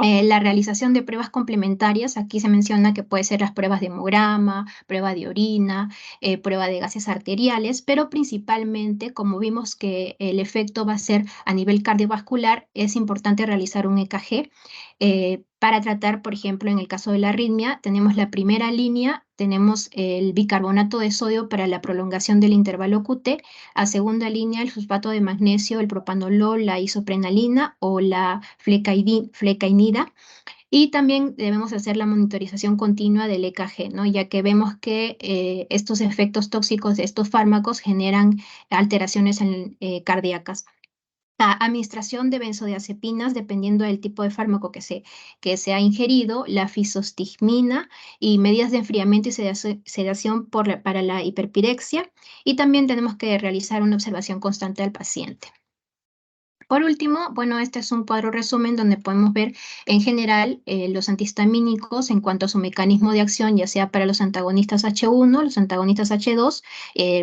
[SPEAKER 5] La realización de pruebas complementarias, aquí se menciona que puede ser las pruebas de hemograma, prueba de orina, prueba de gases arteriales, pero principalmente, como vimos que el efecto va a ser a nivel cardiovascular, es importante realizar un EKG para tratar, por ejemplo, en el caso de la arritmia, tenemos la primera línea, tenemos el bicarbonato de sodio para la prolongación del intervalo QT, a segunda línea el fosfato de magnesio, el propanolol, la isoprenalina o la flecainida. Y también debemos hacer la monitorización continua del EKG, ¿no? Ya que vemos que estos efectos tóxicos de estos fármacos generan alteraciones cardíacas. Administración de benzodiazepinas, dependiendo del tipo de fármaco que se ha ingerido, la fisostigmina y medidas de enfriamiento y sedación para la hiperpirexia. Y también tenemos que realizar una observación constante del paciente. Por último, bueno, este es un cuadro resumen donde podemos ver en general los antihistamínicos en cuanto a su mecanismo de acción, ya sea para los antagonistas H1, los antagonistas H2,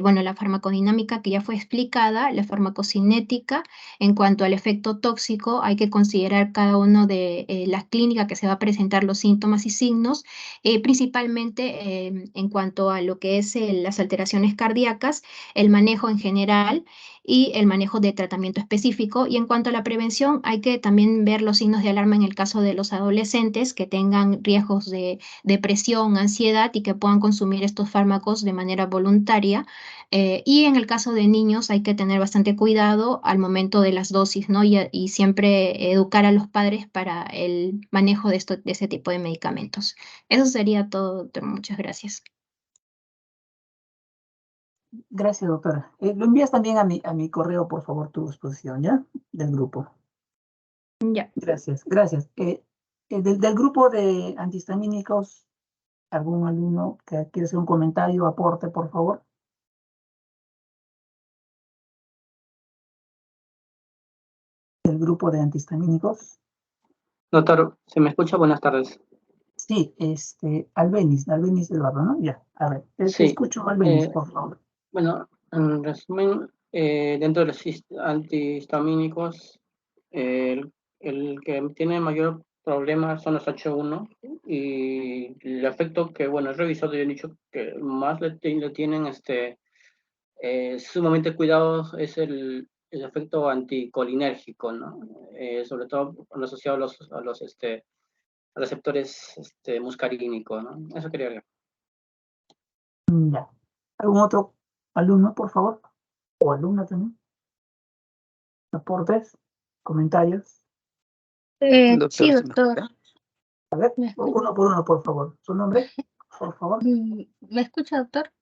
[SPEAKER 5] bueno, la farmacodinámica que ya fue explicada, la farmacocinética. En cuanto al efecto tóxico, hay que considerar cada uno de las clínicas que se va a presentar los síntomas y signos, principalmente en cuanto a lo que es las alteraciones cardíacas, el manejo en general y el manejo de tratamiento específico. Y en cuanto a la prevención, hay que también ver los signos de alarma en el caso de los adolescentes que tengan riesgos de depresión, ansiedad y que puedan consumir estos fármacos de manera voluntaria. Y en el caso de niños hay que tener bastante cuidado al momento de las dosis, ¿no? Y siempre educar a los padres para el manejo de ese tipo de medicamentos. Eso sería todo, doctor. Muchas gracias.
[SPEAKER 2] Gracias, doctora. Lo envías también a mi correo, por favor, tu exposición, ¿ya? Del grupo.
[SPEAKER 5] Ya.
[SPEAKER 2] Gracias, gracias. Del grupo de antihistamínicos, ¿algún alumno que quiere hacer un comentario, aporte, por favor? Del grupo de antihistamínicos.
[SPEAKER 6] Doctor, ¿se me escucha? Buenas tardes.
[SPEAKER 2] Sí, Albeniz Eduardo, ¿no? Ya, a ver, te
[SPEAKER 6] Sí,
[SPEAKER 2] escucho, Albeniz, por favor.
[SPEAKER 6] Bueno, en resumen, dentro de los antihistamínicos, el que tiene mayor problema son los H1 y el efecto que, bueno, he revisado y he dicho que más le tienen sumamente cuidados es el efecto anticolinérgico, ¿no? Sobre todo asociado a los receptores muscarínicos, ¿no? Eso quería agregar.
[SPEAKER 2] Ya. ¿Algún otro alumno, por favor? ¿O alumna también? ¿Aportes? ¿Comentarios?
[SPEAKER 7] Doctor,
[SPEAKER 8] Sí,
[SPEAKER 7] ¿se me
[SPEAKER 8] doctor.
[SPEAKER 7] escucha?
[SPEAKER 2] A ver,
[SPEAKER 8] ¿Me escucha?
[SPEAKER 2] uno por uno, por favor. ¿Su nombre? Por favor.
[SPEAKER 8] ¿Me escucha, doctor?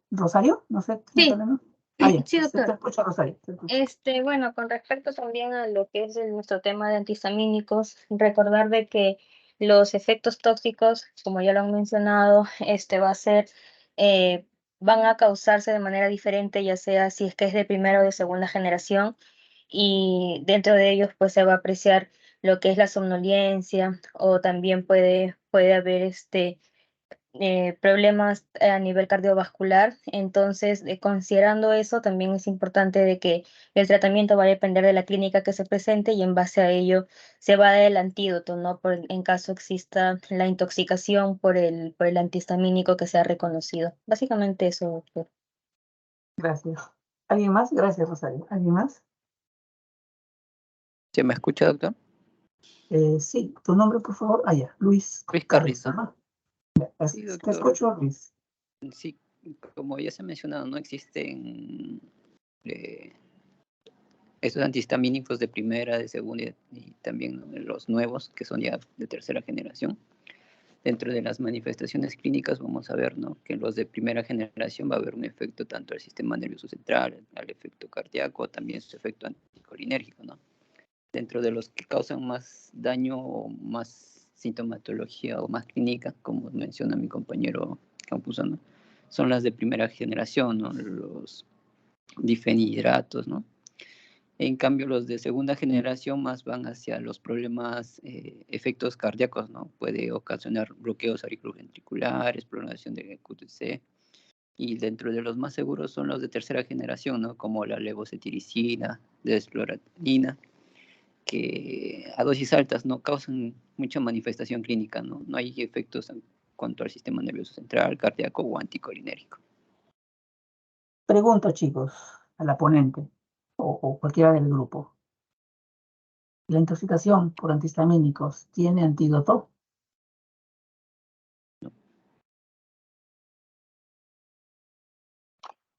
[SPEAKER 2] ¿Rosario? No sé.
[SPEAKER 8] Sí,
[SPEAKER 2] ¿no? Ah, ya.
[SPEAKER 8] sí,
[SPEAKER 2] Te
[SPEAKER 8] doctor.
[SPEAKER 2] escucho, Rosario. Te escucho.
[SPEAKER 8] Bueno, con respecto también a lo que es nuestro tema de antihistamínicos, recordar de que los efectos tóxicos, como ya lo han mencionado, va a ser, van a causarse de manera diferente, ya sea si es que es de primera o de segunda generación, y dentro de ellos pues se va a apreciar lo que es la somnolencia, o también puede haber problemas a nivel cardiovascular. Entonces, considerando eso, también es importante de que el tratamiento va a depender de la clínica que se presente y en base a ello se va a dar el antídoto, ¿no? En caso exista la intoxicación por el antihistamínico que sea reconocido. Básicamente eso, doctor.
[SPEAKER 2] Gracias. ¿Alguien más? Gracias, Rosario. ¿Alguien más?
[SPEAKER 7] ¿Se me escucha, doctor?
[SPEAKER 2] Sí, tu nombre, por favor. Ah, ya. Luis
[SPEAKER 7] Carrizo.
[SPEAKER 2] ¿no?
[SPEAKER 7] Sí,
[SPEAKER 2] Te
[SPEAKER 7] doctor.
[SPEAKER 2] escucho, Luis.
[SPEAKER 7] Sí, como ya se ha mencionado, no existen estos antihistamínicos de primera, de segunda y también, ¿no?, los nuevos, que son ya de tercera generación. Dentro de las manifestaciones clínicas vamos a ver, ¿no?, que en los de primera generación va a haber un efecto tanto al sistema nervioso central, al efecto cardíaco, también su efecto anticolinérgico, ¿no? Dentro de los que causan más daño o más sintomatología o más clínica, como menciona mi compañero Campuzano, son las de primera generación, ¿no?, los difenidratos, ¿no? En cambio, los de segunda generación más van hacia los problemas, efectos cardíacos, ¿no? Puede ocasionar bloqueos auriculoventriculares, prolongación de QTc, y dentro de los más seguros son los de tercera generación, ¿no? Como la levocetiricina, desfloratina, que a dosis altas no causan mucha manifestación clínica, ¿no? No hay efectos en cuanto al sistema nervioso central, cardíaco o anticolinérgico.
[SPEAKER 2] Pregunto, chicos, a la ponente o cualquiera del grupo. ¿La intoxicación por antihistamínicos tiene antídoto?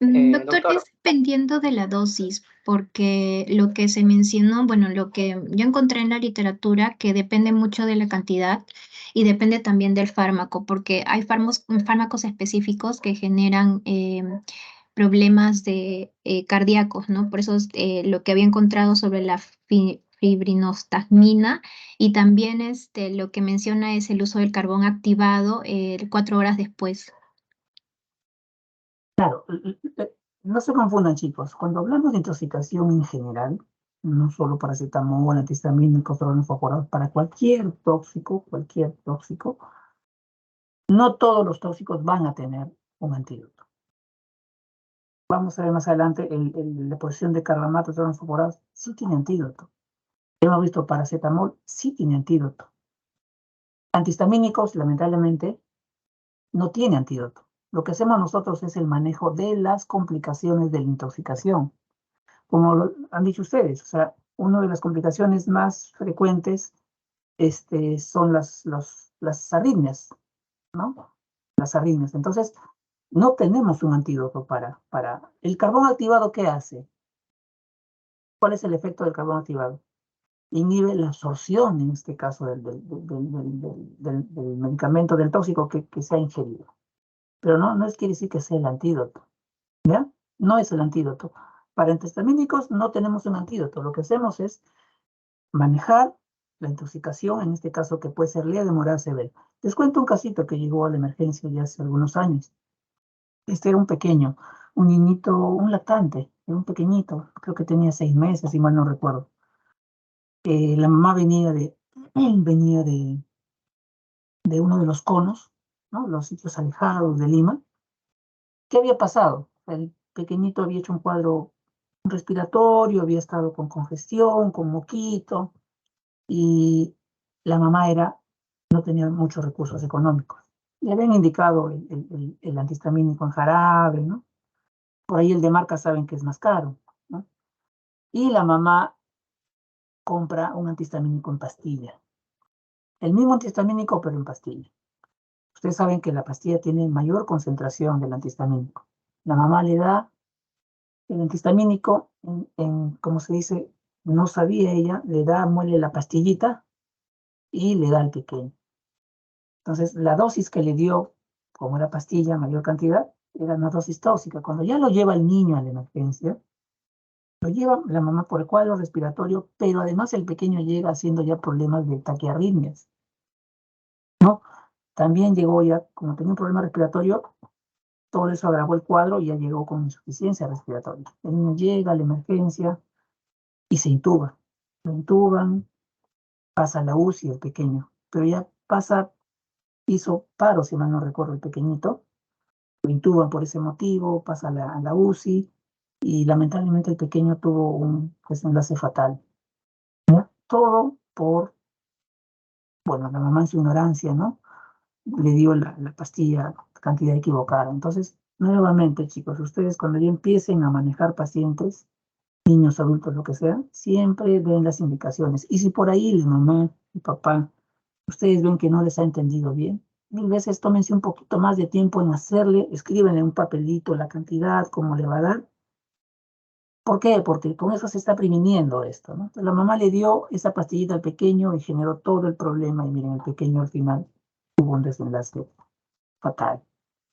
[SPEAKER 5] Doctor,
[SPEAKER 6] Doctor,
[SPEAKER 5] es dependiendo de la dosis, porque lo que se mencionó, bueno, lo que yo encontré en la literatura, que depende mucho de la cantidad y depende también del fármaco, porque hay fármacos específicos que generan problemas cardíacos, ¿no? Por eso es, lo que había encontrado sobre la fibrinostigmina, y también lo que menciona es el uso del carbón activado 4 horas después.
[SPEAKER 2] Claro, no se confundan, chicos. Cuando hablamos de intoxicación en general, no solo paracetamol, antihistamínicos, fosforados, para cualquier tóxico, no todos los tóxicos van a tener un antídoto. Vamos a ver más adelante, la posición de carbamatos, fosforados, sí tiene antídoto. Hemos visto paracetamol, sí tiene antídoto. Antihistamínicos, lamentablemente, no tiene antídoto. Lo que hacemos nosotros es el manejo de las complicaciones de la intoxicación. Como lo han dicho ustedes, o sea, una de las complicaciones más frecuentes son las arritmias, ¿no? Las arritmias. Entonces, no tenemos un antídoto para... ¿El carbón activado qué hace? ¿Cuál es el efecto del carbón activado? Inhibe la absorción, en este caso, del medicamento, del tóxico que se ha ingerido. Pero no quiere decir que sea el antídoto, ¿ya? No es el antídoto. Para antihistamínicos no tenemos un antídoto. Lo que hacemos es manejar la intoxicación, en este caso que puede ser leve, moderada, severa. Les cuento un casito que llegó a la emergencia ya hace algunos años. Este era un pequeño, un niñito, un lactante, era un pequeñito, creo que tenía 6 meses, si mal no recuerdo. La mamá venía de uno de los conos, ¿no? Los sitios alejados de Lima. ¿Qué había pasado? El pequeñito había hecho un cuadro respiratorio, había estado con congestión, con moquito, y la mamá no tenía muchos recursos económicos. Le habían indicado el antihistamínico en jarabe, ¿no? Por ahí el de marca saben que es más caro, ¿no? Y la mamá compra un antihistamínico en pastilla. El mismo antihistamínico, pero en pastilla. Ustedes saben que la pastilla tiene mayor concentración del antihistamínico. La mamá le da el antihistamínico, como se dice, no sabía ella, muele la pastillita y le da al pequeño. Entonces, la dosis que le dio, como era pastilla, mayor cantidad, era una dosis tóxica. Cuando ya lo lleva el niño a la emergencia, lo lleva la mamá por el cuadro respiratorio, pero además el pequeño llega haciendo ya problemas de taquiarritmias, ¿no? También llegó ya, como tenía un problema respiratorio, todo eso agravó el cuadro y ya llegó con insuficiencia respiratoria. El niño llega a la emergencia y se intuba. Lo intuban, pasa a la UCI el pequeño, pero ya hizo paro, si mal no recuerdo, el pequeñito. Lo intuban por ese motivo, pasa a la UCI y lamentablemente el pequeño tuvo un desenlace fatal. ¿Ya? Todo por, bueno, la mamá en su ignorancia, ¿no? Le dio la pastilla cantidad equivocada. Entonces, nuevamente, chicos, ustedes cuando ya empiecen a manejar pacientes, niños, adultos, lo que sea, siempre ven las indicaciones. Y si por ahí la mamá y papá, ustedes ven que no les ha entendido bien, 1000 veces tómense un poquito más de tiempo en hacerle, escríbenle en un papelito la cantidad, cómo le va a dar. ¿Por qué? Porque con eso se está previniendo esto, ¿no? Entonces, la mamá le dio esa pastillita al pequeño y generó todo el problema. Y miren, el pequeño al final tuvo un desenlace fatal,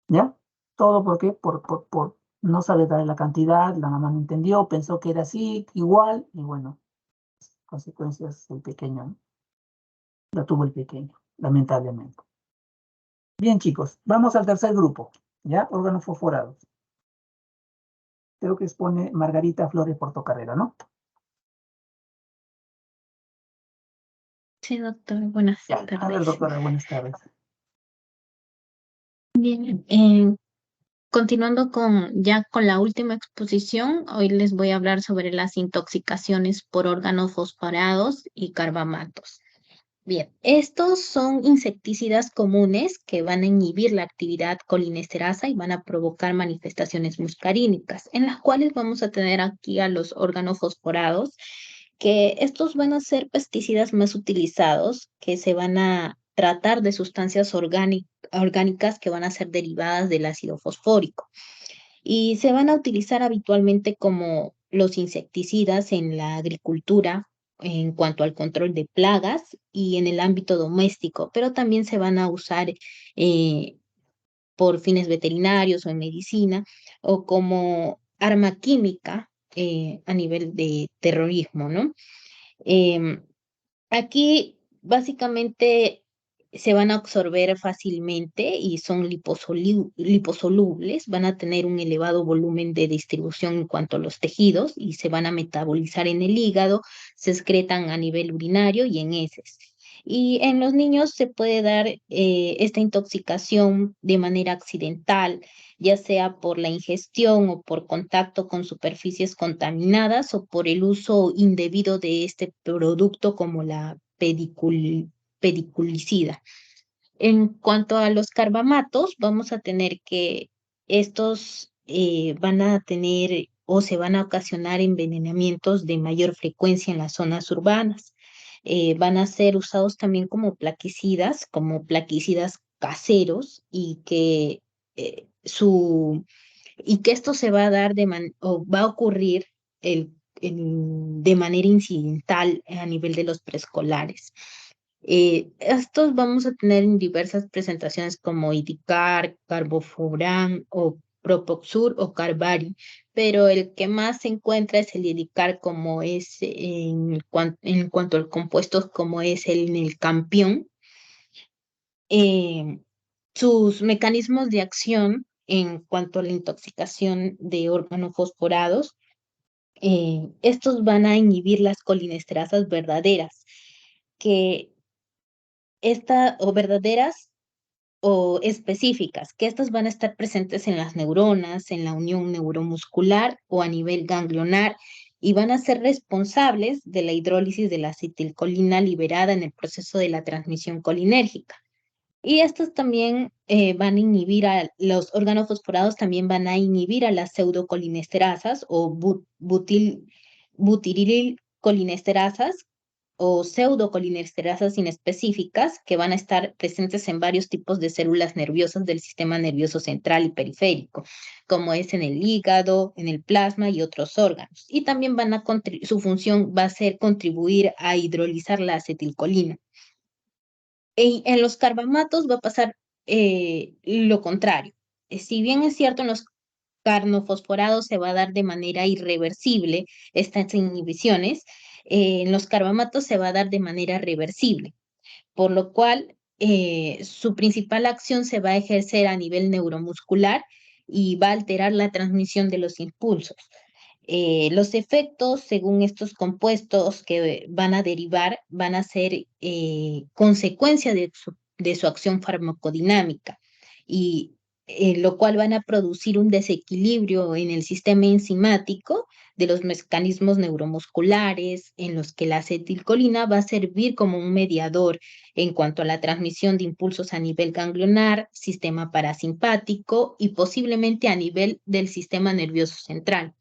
[SPEAKER 2] ¿ya? ¿Todo por qué? Por no saber dar la cantidad, la mamá no entendió, pensó que era así, igual, y bueno, consecuencias el pequeño, ¿no? La tuvo el pequeño, lamentablemente. Bien, chicos, vamos al tercer grupo, ¿ya? Órganos fosforados. Creo que expone Margarita Flores Portocarrera, ¿no?
[SPEAKER 5] Sí, doctor, buenas
[SPEAKER 2] Ya,
[SPEAKER 5] tardes.
[SPEAKER 2] a ver, doctora, buenas tardes.
[SPEAKER 5] Bien, continuando con la última exposición, hoy les voy a hablar sobre las intoxicaciones por órganos fosforados y carbamatos. Bien, estos son insecticidas comunes que van a inhibir la actividad colinesterasa y van a provocar manifestaciones muscarínicas, en las cuales vamos a tener aquí a los órganos fosforados, que estos van a ser pesticidas más utilizados, que se van a tratar de sustancias orgánicas que van a ser derivadas del ácido fosfórico y se van a utilizar habitualmente como los insecticidas en la agricultura en cuanto al control de plagas y en el ámbito doméstico, pero también se van a usar por fines veterinarios o en medicina o como arma química a nivel de terrorismo, ¿no? Aquí básicamente se van a absorber fácilmente y son liposolubles, van a tener un elevado volumen de distribución en cuanto a los tejidos y se van a metabolizar en el hígado, se excretan a nivel urinario y en heces. Y en los niños se puede dar esta intoxicación de manera accidental, ya sea por la ingestión o por contacto con superficies contaminadas o por el uso indebido de este producto como la pediculicida. En cuanto a los carbamatos, vamos a tener que estos van a tener o se van a ocasionar envenenamientos de mayor frecuencia en las zonas urbanas. Van a ser usados también como plaguicidas caseros eh, su, y que esto se va a dar o va a ocurrir de manera incidental a nivel de los preescolares. Estos vamos a tener en diversas presentaciones como Idicar, Carbofurán o Propoxur o Carvari, pero el que más se encuentra es el Idicar como es en cuanto al compuesto como es el campión. Eh, sus mecanismos de acción en cuanto a la intoxicación de organofosforados, estos van a inhibir las colinesterasas verdaderas, que o verdaderas o específicas, que estas van a estar presentes en las neuronas, en la unión neuromuscular o a nivel ganglionar y van a ser responsables de la hidrólisis de la acetilcolina liberada en el proceso de la transmisión colinérgica. Y estos también van a inhibir a los órganos fosforados, también van a inhibir a las pseudocolinesterasas o butirilcolinesterasas o pseudocolinesterasas inespecíficas que van a estar presentes en varios tipos de células nerviosas del sistema nervioso central y periférico, como es en el hígado, en el plasma y otros órganos. Y también su función va a ser contribuir a hidrolizar la acetilcolina. En los carbamatos va a pasar lo contrario. Si bien es cierto, en los carnofosforados se va a dar de manera irreversible estas inhibiciones, en los carbamatos se va a dar de manera reversible, por lo cual su principal acción se va a ejercer a nivel neuromuscular y va a alterar la transmisión de los impulsos. Los efectos, según estos compuestos que van a derivar, van a ser consecuencia de su acción farmacodinámica, y lo cual van a producir un desequilibrio en el sistema enzimático de los mecanismos neuromusculares, en los que la acetilcolina va a servir como un mediador en cuanto a la transmisión de impulsos a nivel ganglionar, sistema parasimpático y posiblemente a nivel del sistema nervioso central.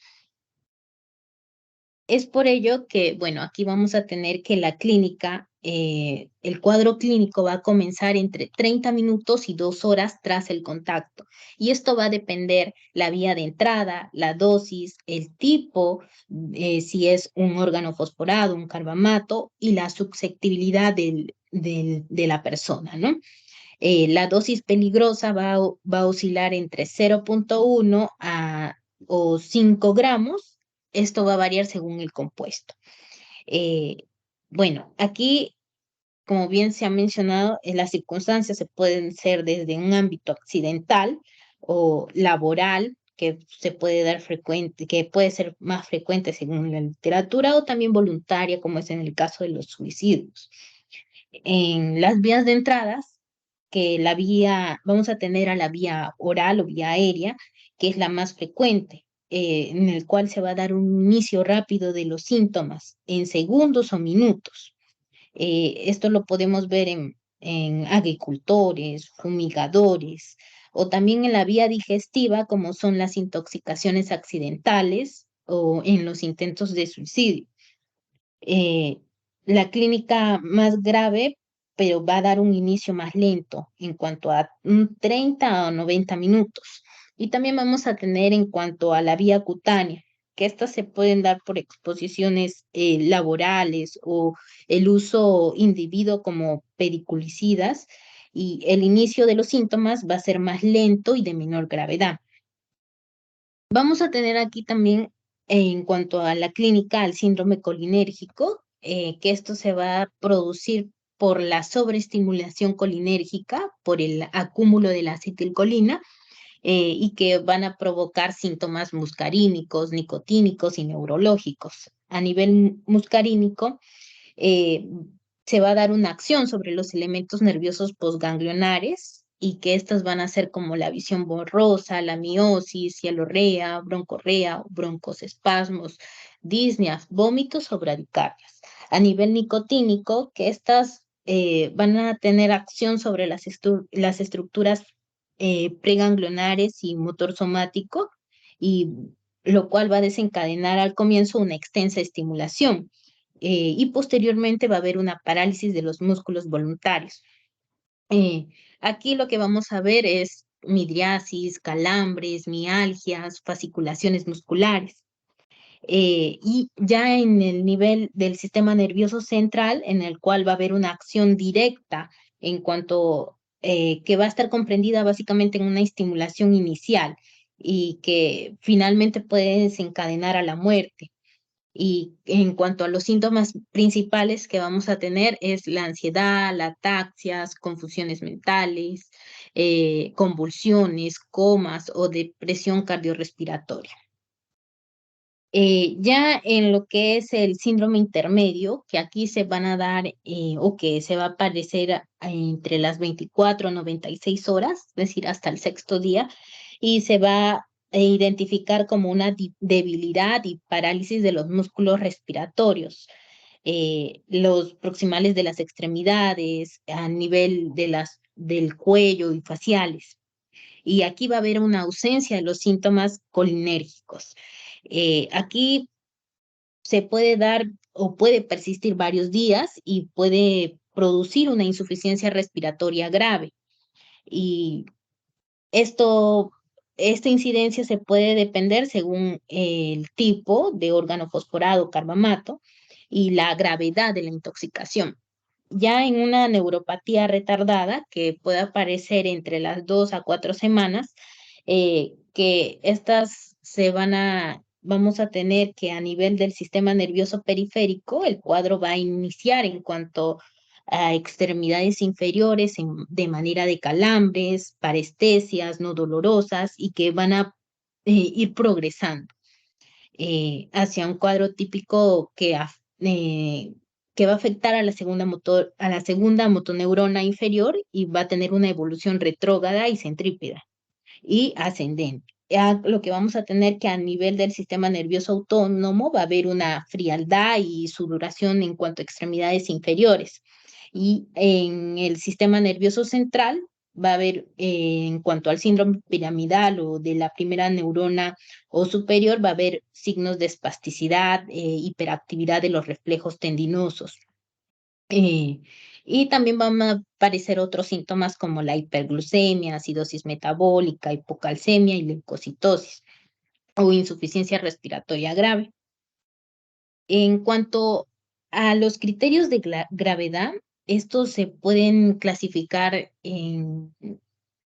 [SPEAKER 5] Es por ello que, bueno, aquí vamos a tener que la clínica, el cuadro clínico va a comenzar entre 30 minutos y 2 horas tras el contacto. Y esto va a depender la vía de entrada, la dosis, el tipo, si es un órgano fosforado, un carbamato y la susceptibilidad de la persona, ¿no? La dosis peligrosa va a oscilar entre 0.1 o 5 gramos. Esto va a variar según el compuesto. Bueno, aquí, como bien se ha mencionado, las circunstancias se pueden ser desde un ámbito accidental o laboral, que se puede dar frecuente, que puede ser más frecuente según la literatura, o también voluntaria, como es en el caso de los suicidios. En las vías de entradas, vamos a tener a la vía oral o vía aérea, que es la más frecuente, en el cual se va a dar un inicio rápido de los síntomas en segundos o minutos. Esto lo podemos ver en agricultores, fumigadores, o también en la vía digestiva, como son las intoxicaciones accidentales o en los intentos de suicidio. La clínica más grave, pero va a dar un inicio más lento en cuanto a 30 o 90 minutos. Y también vamos a tener en cuanto a la vía cutánea, que estas se pueden dar por exposiciones laborales o el uso individuo como pediculicidas, y el inicio de los síntomas va a ser más lento y de menor gravedad. Vamos a tener aquí también, en cuanto a la clínica, al síndrome colinérgico, que esto se va a producir por la sobreestimulación colinérgica, por el acúmulo de la acetilcolina, y que van a provocar síntomas muscarínicos, nicotínicos y neurológicos. A nivel muscarínico, se va a dar una acción sobre los elementos nerviosos postganglionares, y que estas van a ser como la visión borrosa, la miosis, cialorrea, broncorrea, broncosespasmos, disneas, vómitos o bradicardias. A nivel nicotínico, que estas van a tener acción sobre las estructuras preganglionares y motor somático, y lo cual va a desencadenar al comienzo una extensa estimulación. Y posteriormente va a haber una parálisis de los músculos voluntarios. Aquí lo que vamos a ver es midriasis, calambres, mialgias, fasciculaciones musculares. Y ya en el nivel del sistema nervioso central, en el cual va a haber una acción directa en cuanto que va a estar comprendida básicamente en una estimulación inicial y que finalmente puede desencadenar a la muerte. Y en cuanto a los síntomas principales que vamos a tener es la ansiedad, la ataxias, confusiones mentales, convulsiones, comas o depresión cardiorrespiratoria. Ya en lo que es el síndrome intermedio, que aquí se van a dar o que se va a aparecer entre las 24 a 96 horas, es decir, hasta el sexto día, y se va a identificar como una debilidad y parálisis de los músculos respiratorios, los proximales de las extremidades, a nivel del cuello y faciales. Y aquí va a haber una ausencia de los síntomas colinérgicos. Aquí se puede dar o puede persistir varios días y puede producir una insuficiencia respiratoria grave. Y esta incidencia se puede depender según el tipo de órgano fosforado carbamato y la gravedad de la intoxicación. Ya en una neuropatía retardada, que puede aparecer entre las 2 a 4 semanas, que estas vamos a tener que a nivel del sistema nervioso periférico, el cuadro va a iniciar en cuanto a extremidades inferiores de manera de calambres, parestesias no dolorosas, y que van a ir progresando hacia un cuadro típico que va a afectar a la segunda motoneurona inferior y va a tener una evolución retrógrada y centrípeta y ascendente. Ya lo que vamos a tener que a nivel del sistema nervioso autónomo va a haber una frialdad y sudoración en cuanto a extremidades inferiores. Y en el sistema nervioso central va a haber, en cuanto al síndrome piramidal o de la primera neurona o superior, va a haber signos de espasticidad, hiperactividad de los reflejos tendinosos. Y también van a aparecer otros síntomas como la hiperglucemia, acidosis metabólica, hipocalcemia y leucocitosis o insuficiencia respiratoria grave. En cuanto a los criterios de gravedad, estos se pueden clasificar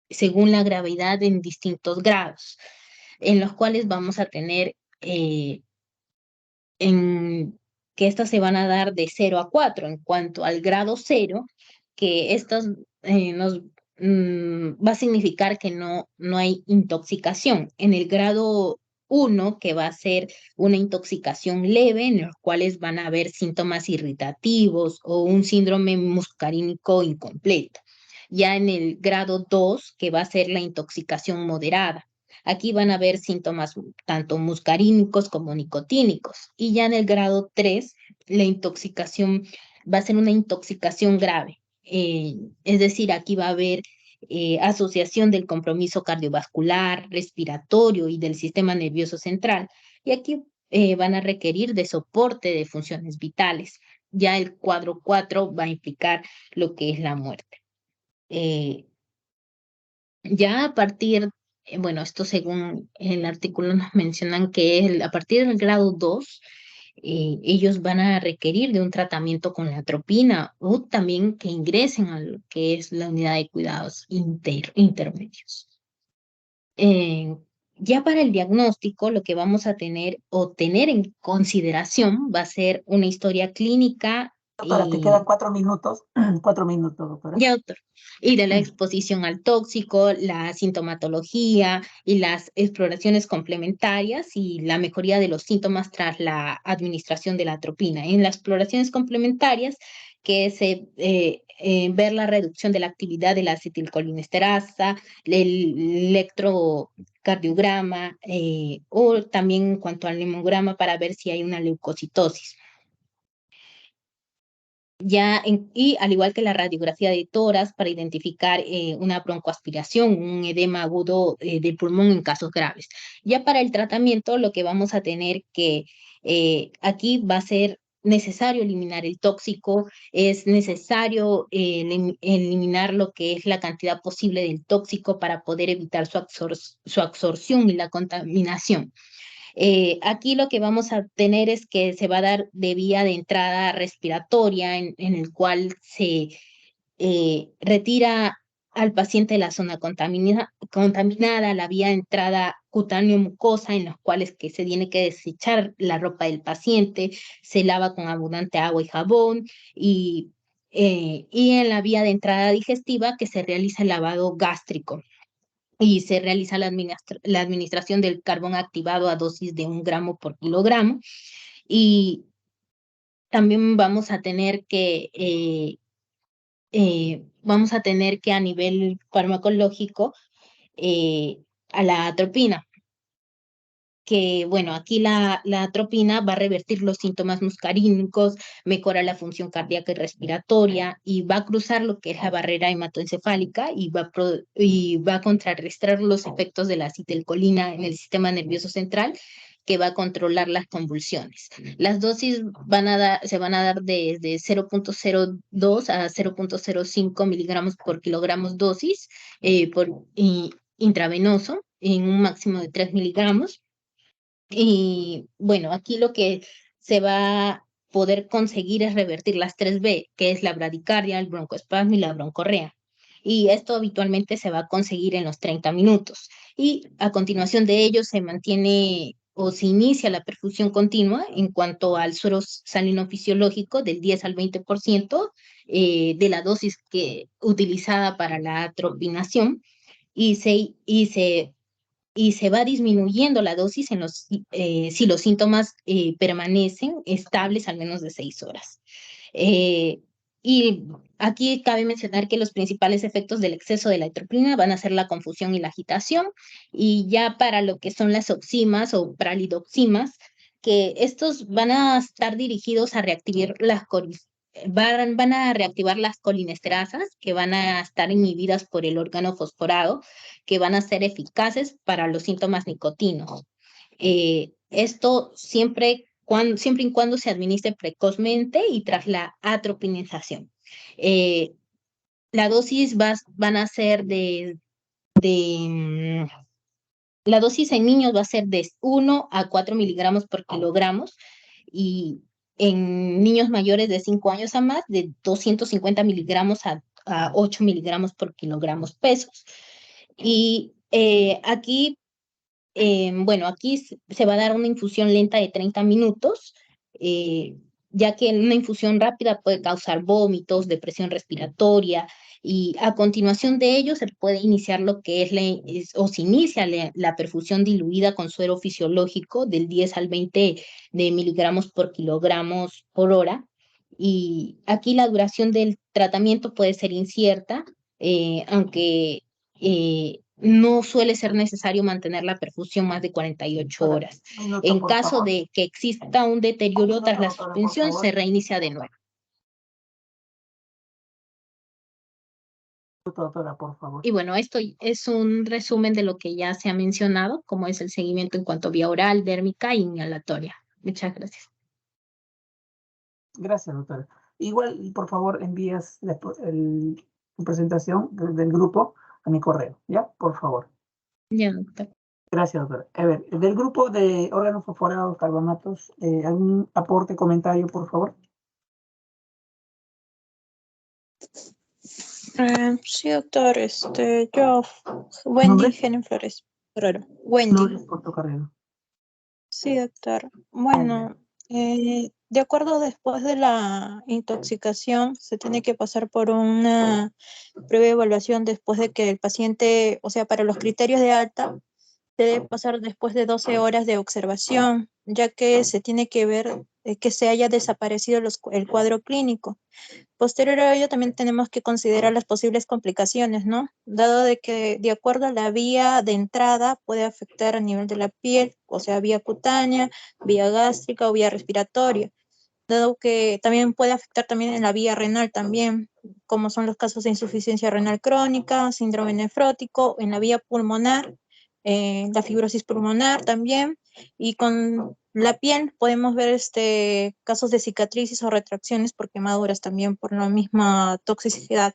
[SPEAKER 5] según la gravedad en distintos grados, en los cuales vamos a tener que estas se van a dar de 0 a 4. En cuanto al grado 0, que estas va a significar que no hay intoxicación. En el grado 1, que va a ser una intoxicación leve, en los cuales van a haber síntomas irritativos o un síndrome muscarínico incompleto. Ya en el grado 2, que va a ser la intoxicación moderada. Aquí van a haber síntomas tanto muscarínicos como nicotínicos. Y ya en el grado 3, la intoxicación va a ser una intoxicación grave. Es decir, aquí va a haber asociación del compromiso cardiovascular, respiratorio y del sistema nervioso central. Y aquí van a requerir de soporte de funciones vitales. Ya el cuadro 4 va a implicar lo que es la muerte. Ya a partir, bueno, esto según el artículo nos mencionan que a partir del grado 2, ellos van a requerir de un tratamiento con la atropina o también que ingresen a lo que es la unidad de cuidados intermedios. Ya para el diagnóstico, lo que vamos a tener o tener en consideración va a ser una historia clínica.
[SPEAKER 2] Doctora, te quedan 4 minutos. 4 minutos, doctora.
[SPEAKER 5] Ya, doctor. Y de la exposición al tóxico, la sintomatología y las exploraciones complementarias y la mejoría de los síntomas tras la administración de la atropina. En las exploraciones complementarias, que es ver la reducción de la actividad de la acetilcolinesterasa, el electrocardiograma o también en cuanto al hemograma para ver si hay una leucocitosis. y al igual que la radiografía de tórax para identificar una broncoaspiración, un edema agudo del pulmón en casos graves. Ya para el tratamiento, lo que vamos a tener que aquí va a ser necesario eliminar el tóxico, es necesario eliminar lo que es la cantidad posible del tóxico para poder evitar su absorción y la contaminación. Aquí lo que vamos a tener es que se va a dar de vía de entrada respiratoria en el cual se retira al paciente de la zona contaminada, la vía de entrada cutáneo mucosa en los cuales que se tiene que desechar la ropa del paciente, se lava con abundante agua y jabón y en la vía de entrada digestiva que se realiza el lavado gástrico y se realiza la administración del carbón activado a dosis de 1 gramo por kilogramo. Y también vamos a tener que a nivel farmacológico a la atropina, que bueno, aquí la atropina va a revertir los síntomas muscarínicos, mejora la función cardíaca y respiratoria y va a cruzar lo que es la barrera hematoencefálica y va a contrarrestar los efectos de la acetilcolina en el sistema nervioso central, que va a controlar las convulsiones. Las dosis se van a dar desde 0.02 a 0.05 miligramos por kilogramos dosis intravenoso en un máximo de 3 miligramos. Y bueno, aquí lo que se va a poder conseguir es revertir las 3B, que es la bradicardia, el broncoespasmo y la broncorrea. Y esto habitualmente se va a conseguir en los 30 minutos. Y a continuación de ello se mantiene o se inicia la perfusión continua en cuanto al suero salino fisiológico del 10 al 20% de la dosis utilizada para la atropinación y se va disminuyendo la dosis si los síntomas permanecen estables al menos de 6 horas. Y aquí cabe mencionar que los principales efectos del exceso de la atropina van a ser la confusión y la agitación, y ya para lo que son las oximas o pralidoximas, que estos van a estar dirigidos a reactivar van a reactivar las colinesterasas, que van a estar inhibidas por el órgano fosforado, que van a ser eficaces para los síntomas nicotinos. Esto siempre y cuando se administre precozmente y tras la atropinización. La dosis van a ser la dosis en niños va a ser de 1 a 4 miligramos por kilogramos y en niños mayores de 5 años a más de 250 miligramos a 8 miligramos por kilogramos pesos. Y aquí se va a dar una infusión lenta de 30 minutos, ya que una infusión rápida puede causar vómitos, depresión respiratoria, y a continuación de ello se puede iniciar lo que o se inicia la perfusión diluida con suero fisiológico del 10 al 20 de miligramos por kilogramos por hora. Y aquí la duración del tratamiento puede ser incierta, aunque no suele ser necesario mantener la perfusión más de 48 horas. En caso de que exista un deterioro tras la suspensión, se reinicia de nuevo.
[SPEAKER 2] Doctora, por favor.
[SPEAKER 5] Y bueno, esto es un resumen de lo que ya se ha mencionado, como es el seguimiento en cuanto a vía oral, dérmica e inhalatoria. Muchas gracias.
[SPEAKER 2] Gracias, doctora. Igual, por favor, envías tu presentación del grupo a mi correo, ¿ya? Por favor.
[SPEAKER 5] Ya, doctora.
[SPEAKER 2] Gracias, doctora. A ver, del grupo de órganos fosforados, carbonatos, ¿algún aporte, comentario, por favor?
[SPEAKER 9] Sí, doctor, yo, Wendy
[SPEAKER 2] ¿Nombre?
[SPEAKER 9] Genen Flores. Wendy.
[SPEAKER 2] Flores Portocarrero.
[SPEAKER 9] Sí, doctor. Bueno, de acuerdo, después de la intoxicación, se tiene que pasar por una breve evaluación después de que el paciente, o sea, para los criterios de alta, debe pasar después de 12 horas de observación, ya que se tiene que ver que se haya desaparecido el cuadro clínico. Posterior a ello también tenemos que considerar las posibles complicaciones, ¿no? Dado de que de acuerdo a la vía de entrada puede afectar a nivel de la piel, o sea, vía cutánea, vía gástrica o vía respiratoria. dado que también puede afectar también en la vía renal también, como son los casos de insuficiencia renal crónica, síndrome nefrótico, en la vía pulmonar, la fibrosis pulmonar también, y con la piel podemos ver casos de cicatrices o retracciones por quemaduras también por la misma toxicidad.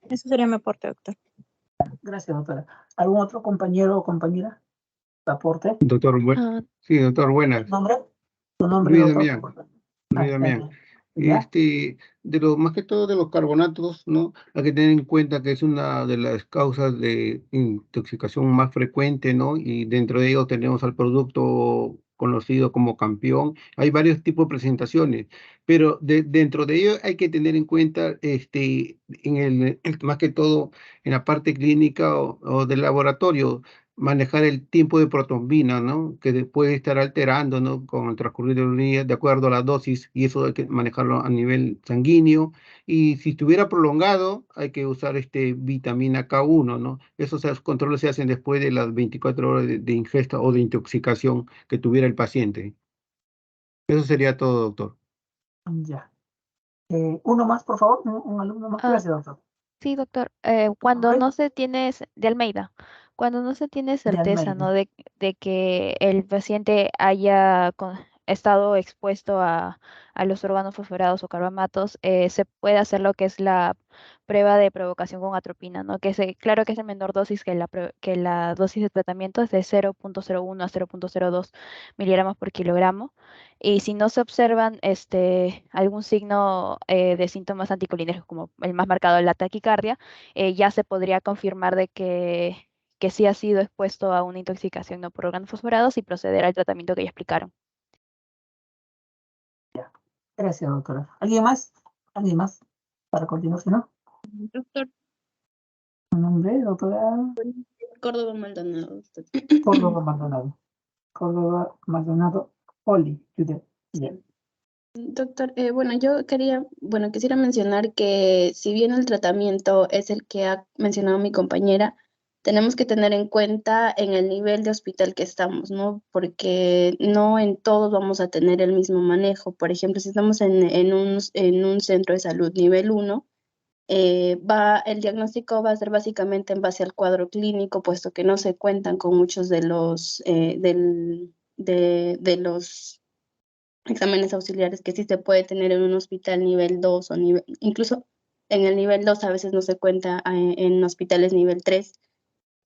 [SPEAKER 9] Eso sería mi aporte, doctor.
[SPEAKER 2] Gracias, doctora. ¿Algún otro compañero o compañera? ¿Aporte?
[SPEAKER 10] Doctor, sí, doctor, buenas.
[SPEAKER 2] ¿Nombre? ¿Tu nombre,
[SPEAKER 10] Luis
[SPEAKER 2] doctor?
[SPEAKER 10] Damián. Luis Damián.
[SPEAKER 2] ¿Ya?
[SPEAKER 10] Más que todo de los carbonatos, ¿no? Hay que tener en cuenta que es una de las causas de intoxicación más frecuente, ¿no? Y dentro de ellos tenemos al producto conocido como campeón. Hay varios tipos de presentaciones, pero dentro de ellos hay que tener en cuenta, más que todo en la parte clínica o del laboratorio, manejar el tiempo de protrombina, ¿no? Que puede estar alterando, ¿no? Con el transcurrir de los días, de acuerdo a la dosis, y eso hay que manejarlo a nivel sanguíneo. Y si estuviera prolongado, hay que usar vitamina K1, ¿no? Esos controles se hacen después de las 24 horas de ingesta o de intoxicación que tuviera el paciente. Eso sería todo, doctor.
[SPEAKER 2] Ya. Uno más, por favor. Un alumno más. Gracias, doctor.
[SPEAKER 11] Sí, doctor. Cuando no se tiene, de Almeida, cuando no se tiene certeza, ¿no? de que el paciente haya estado expuesto a los órganos fosforados o carbamatos, se puede hacer lo que es la prueba de provocación con atropina, ¿no? Claro que es en menor dosis que la dosis de tratamiento, es de 0.01 a 0.02 miligramos por kilogramo. Y si no se observan algún signo de síntomas anticolinérgicos, como el más marcado, la taquicardia, ya se podría confirmar de que sí ha sido expuesto a una intoxicación no por órganos fosforados y proceder al tratamiento que ya explicaron.
[SPEAKER 2] Gracias, doctora. ¿Alguien más? ¿Alguien más? Para continuar, si no.
[SPEAKER 12] Doctor.
[SPEAKER 2] ¿Tu nombre, doctora?
[SPEAKER 12] Córdoba Maldonado.
[SPEAKER 2] Córdoba Maldonado. Córdoba Maldonado. Oli.
[SPEAKER 12] Doctor, quisiera mencionar que si bien el tratamiento es el que ha mencionado mi compañera, tenemos que tener en cuenta en el nivel de hospital que estamos, ¿no? Porque no en todos vamos a tener el mismo manejo. Por ejemplo, si estamos en un centro de salud nivel 1, el diagnóstico va a ser básicamente en base al cuadro clínico, puesto que no se cuentan con muchos de los exámenes auxiliares que sí se puede tener en un hospital nivel 2 o incluso en el nivel 2 a veces no se cuenta en hospitales nivel 3.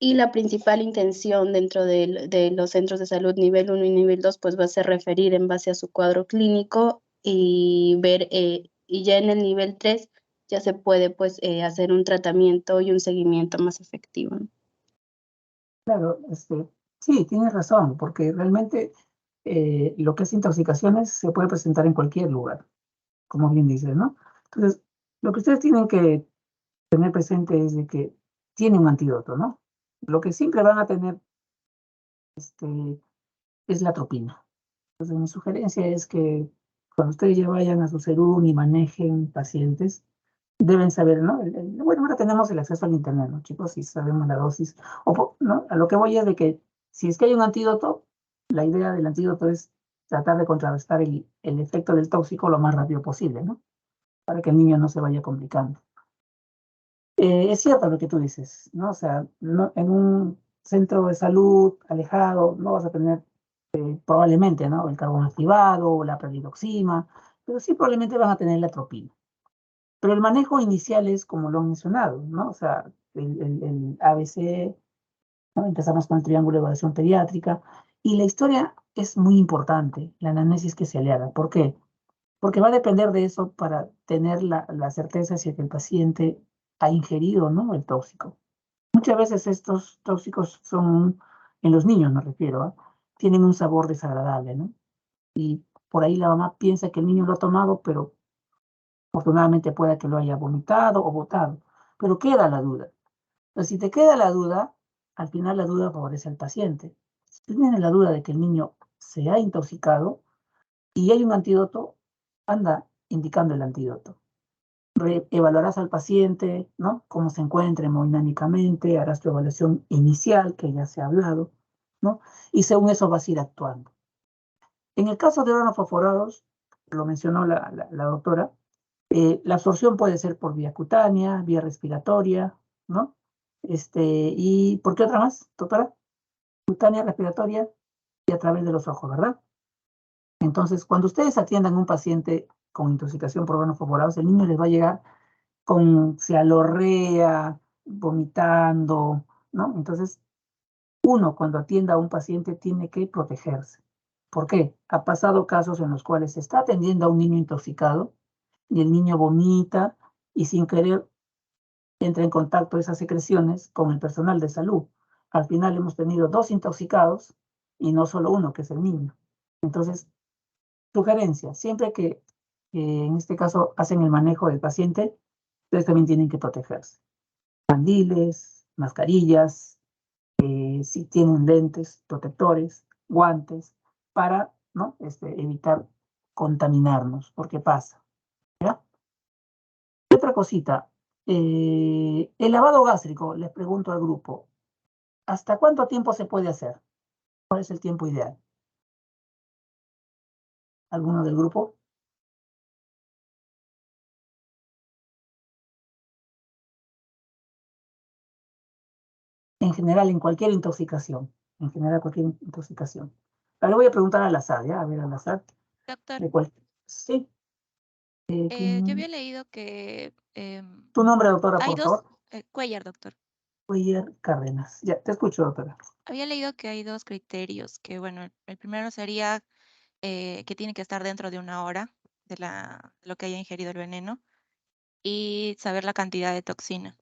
[SPEAKER 12] Y la principal intención dentro de los centros de salud nivel 1 y nivel 2 pues va a ser referir en base a su cuadro clínico y ver, y ya en el nivel 3 ya se puede pues hacer un tratamiento y un seguimiento más efectivo, ¿no?
[SPEAKER 2] Claro, sí, tienes razón, porque realmente lo que es intoxicaciones se puede presentar en cualquier lugar, como bien dices, ¿no? Entonces, lo que ustedes tienen que tener presente es de que tiene un antídoto, ¿no? Lo que siempre van a tener es la atropina. Entonces, mi sugerencia es que cuando ustedes ya vayan a su serum y manejen pacientes, deben saber, ¿no? Bueno, ahora tenemos el acceso al internet, ¿no, chicos? Si sabemos la dosis. ¿No? A lo que voy es de que si es que hay un antídoto, la idea del antídoto es tratar de contrarrestar el efecto del tóxico lo más rápido posible, ¿no? Para que el niño no se vaya complicando. Es cierto lo que tú dices, ¿no? O sea, en un centro de salud alejado no vas a tener probablemente, ¿no? El carbón activado o la pralidoxima, pero sí probablemente van a tener la atropina. Pero el manejo inicial es como lo han mencionado, ¿no? O sea, el ABC, ¿no? Empezamos con el triángulo de evaluación pediátrica y la historia es muy importante, la anamnesis que se le haga. ¿Por qué? Porque va a depender de eso para tener la certeza si el paciente ha ingerido, ¿no? El tóxico. Muchas veces estos tóxicos son, en los niños me refiero, ¿eh? Tienen un sabor desagradable, ¿no? Y por ahí la mamá piensa que el niño lo ha tomado, pero afortunadamente pueda que lo haya vomitado o botado, pero queda la duda. Entonces, si te queda la duda, al final la duda favorece al paciente. Si tienes la duda de que el niño se ha intoxicado y hay un antídoto, anda indicando el antídoto. Evaluarás al paciente, ¿no? Cómo se encuentra hemodinámicamente, harás tu evaluación inicial, que ya se ha hablado, ¿no? Y según eso vas a ir actuando. En el caso de órganos fosforados, lo mencionó la doctora, la absorción puede ser por vía cutánea, vía respiratoria, ¿no? ¿Y por qué otra más, doctora? Cutánea, respiratoria y a través de los ojos, ¿verdad? Entonces, cuando ustedes atiendan a un paciente con intoxicación por órganos fosforados, el niño les va a llegar con cialorrea, vomitando, ¿no? Entonces, uno cuando atienda a un paciente tiene que protegerse. ¿Por qué? Ha pasado casos en los cuales se está atendiendo a un niño intoxicado y el niño vomita y sin querer entra en contacto esas secreciones con el personal de salud. Al final hemos tenido 2 intoxicados y no solo uno, que es el niño. Entonces, sugerencia, siempre que en este caso hacen el manejo del paciente, ustedes también tienen que protegerse. Mandiles, mascarillas, si tienen lentes, protectores, guantes, para ¿no? Evitar contaminarnos, porque pasa. ¿Ya? Otra cosita, el lavado gástrico, les pregunto al grupo, ¿hasta cuánto tiempo se puede hacer? ¿Cuál es el tiempo ideal? ¿Alguno del grupo? En general, en cualquier intoxicación. En general, cualquier intoxicación. Ahora voy a preguntar al azar, ¿ya? A ver, al azar.
[SPEAKER 11] Doctor,
[SPEAKER 2] Sí.
[SPEAKER 11] yo había leído que
[SPEAKER 2] ¿Tu nombre, doctora,
[SPEAKER 11] hay
[SPEAKER 2] por
[SPEAKER 11] dos,
[SPEAKER 2] favor?
[SPEAKER 11] Cuellar, doctor.
[SPEAKER 2] Cuellar Cárdenas. Ya, te escucho, doctora.
[SPEAKER 11] Había leído que hay 2 criterios, que bueno, el primero sería que tiene que estar dentro de 1 hora de lo que haya ingerido el veneno y saber la cantidad de toxina.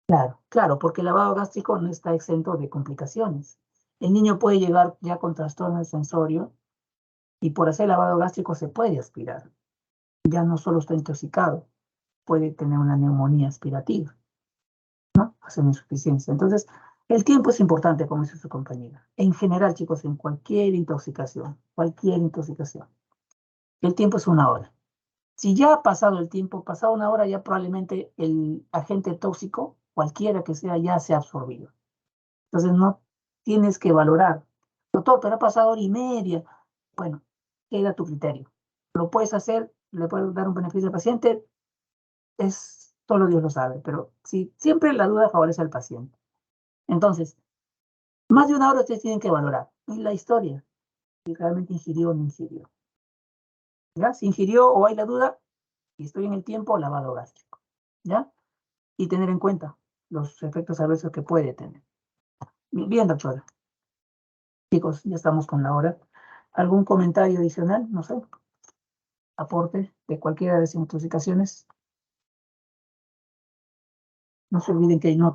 [SPEAKER 2] Claro, claro, porque el lavado gástrico no está exento de complicaciones. El niño puede llegar ya con trastorno sensorio y por hacer lavado gástrico se puede aspirar. Ya no solo está intoxicado, puede tener una neumonía aspirativa, ¿no? Hacer una insuficiencia. Entonces, el tiempo es importante, como dice su compañera. En general, chicos, en cualquier intoxicación, el tiempo es 1 hora. Si ya ha pasado el tiempo, pasado 1 hora, ya probablemente el agente tóxico, cualquiera que sea, ya se ha absorbido. Entonces no tienes que valorar. Doctor, pero ha pasado 1 hora y media. Bueno, queda a tu criterio. Lo puedes hacer, le puedes dar un beneficio al paciente, solo Dios lo sabe, pero sí, siempre la duda favorece al paciente. Entonces, más de 1 hora ustedes tienen que valorar. Y la historia, si realmente ingirió o no ingirió. ¿Ya? Si ingirió o hay la duda, y estoy en el tiempo, lavado gástrico. ¿Ya? Y tener en cuenta los efectos adversos que puede tener. Bien, doctora. Chicos, ya estamos con la hora. ¿Algún comentario adicional? No sé. Aporte de cualquiera de las intoxicaciones. No se olviden que hay notas.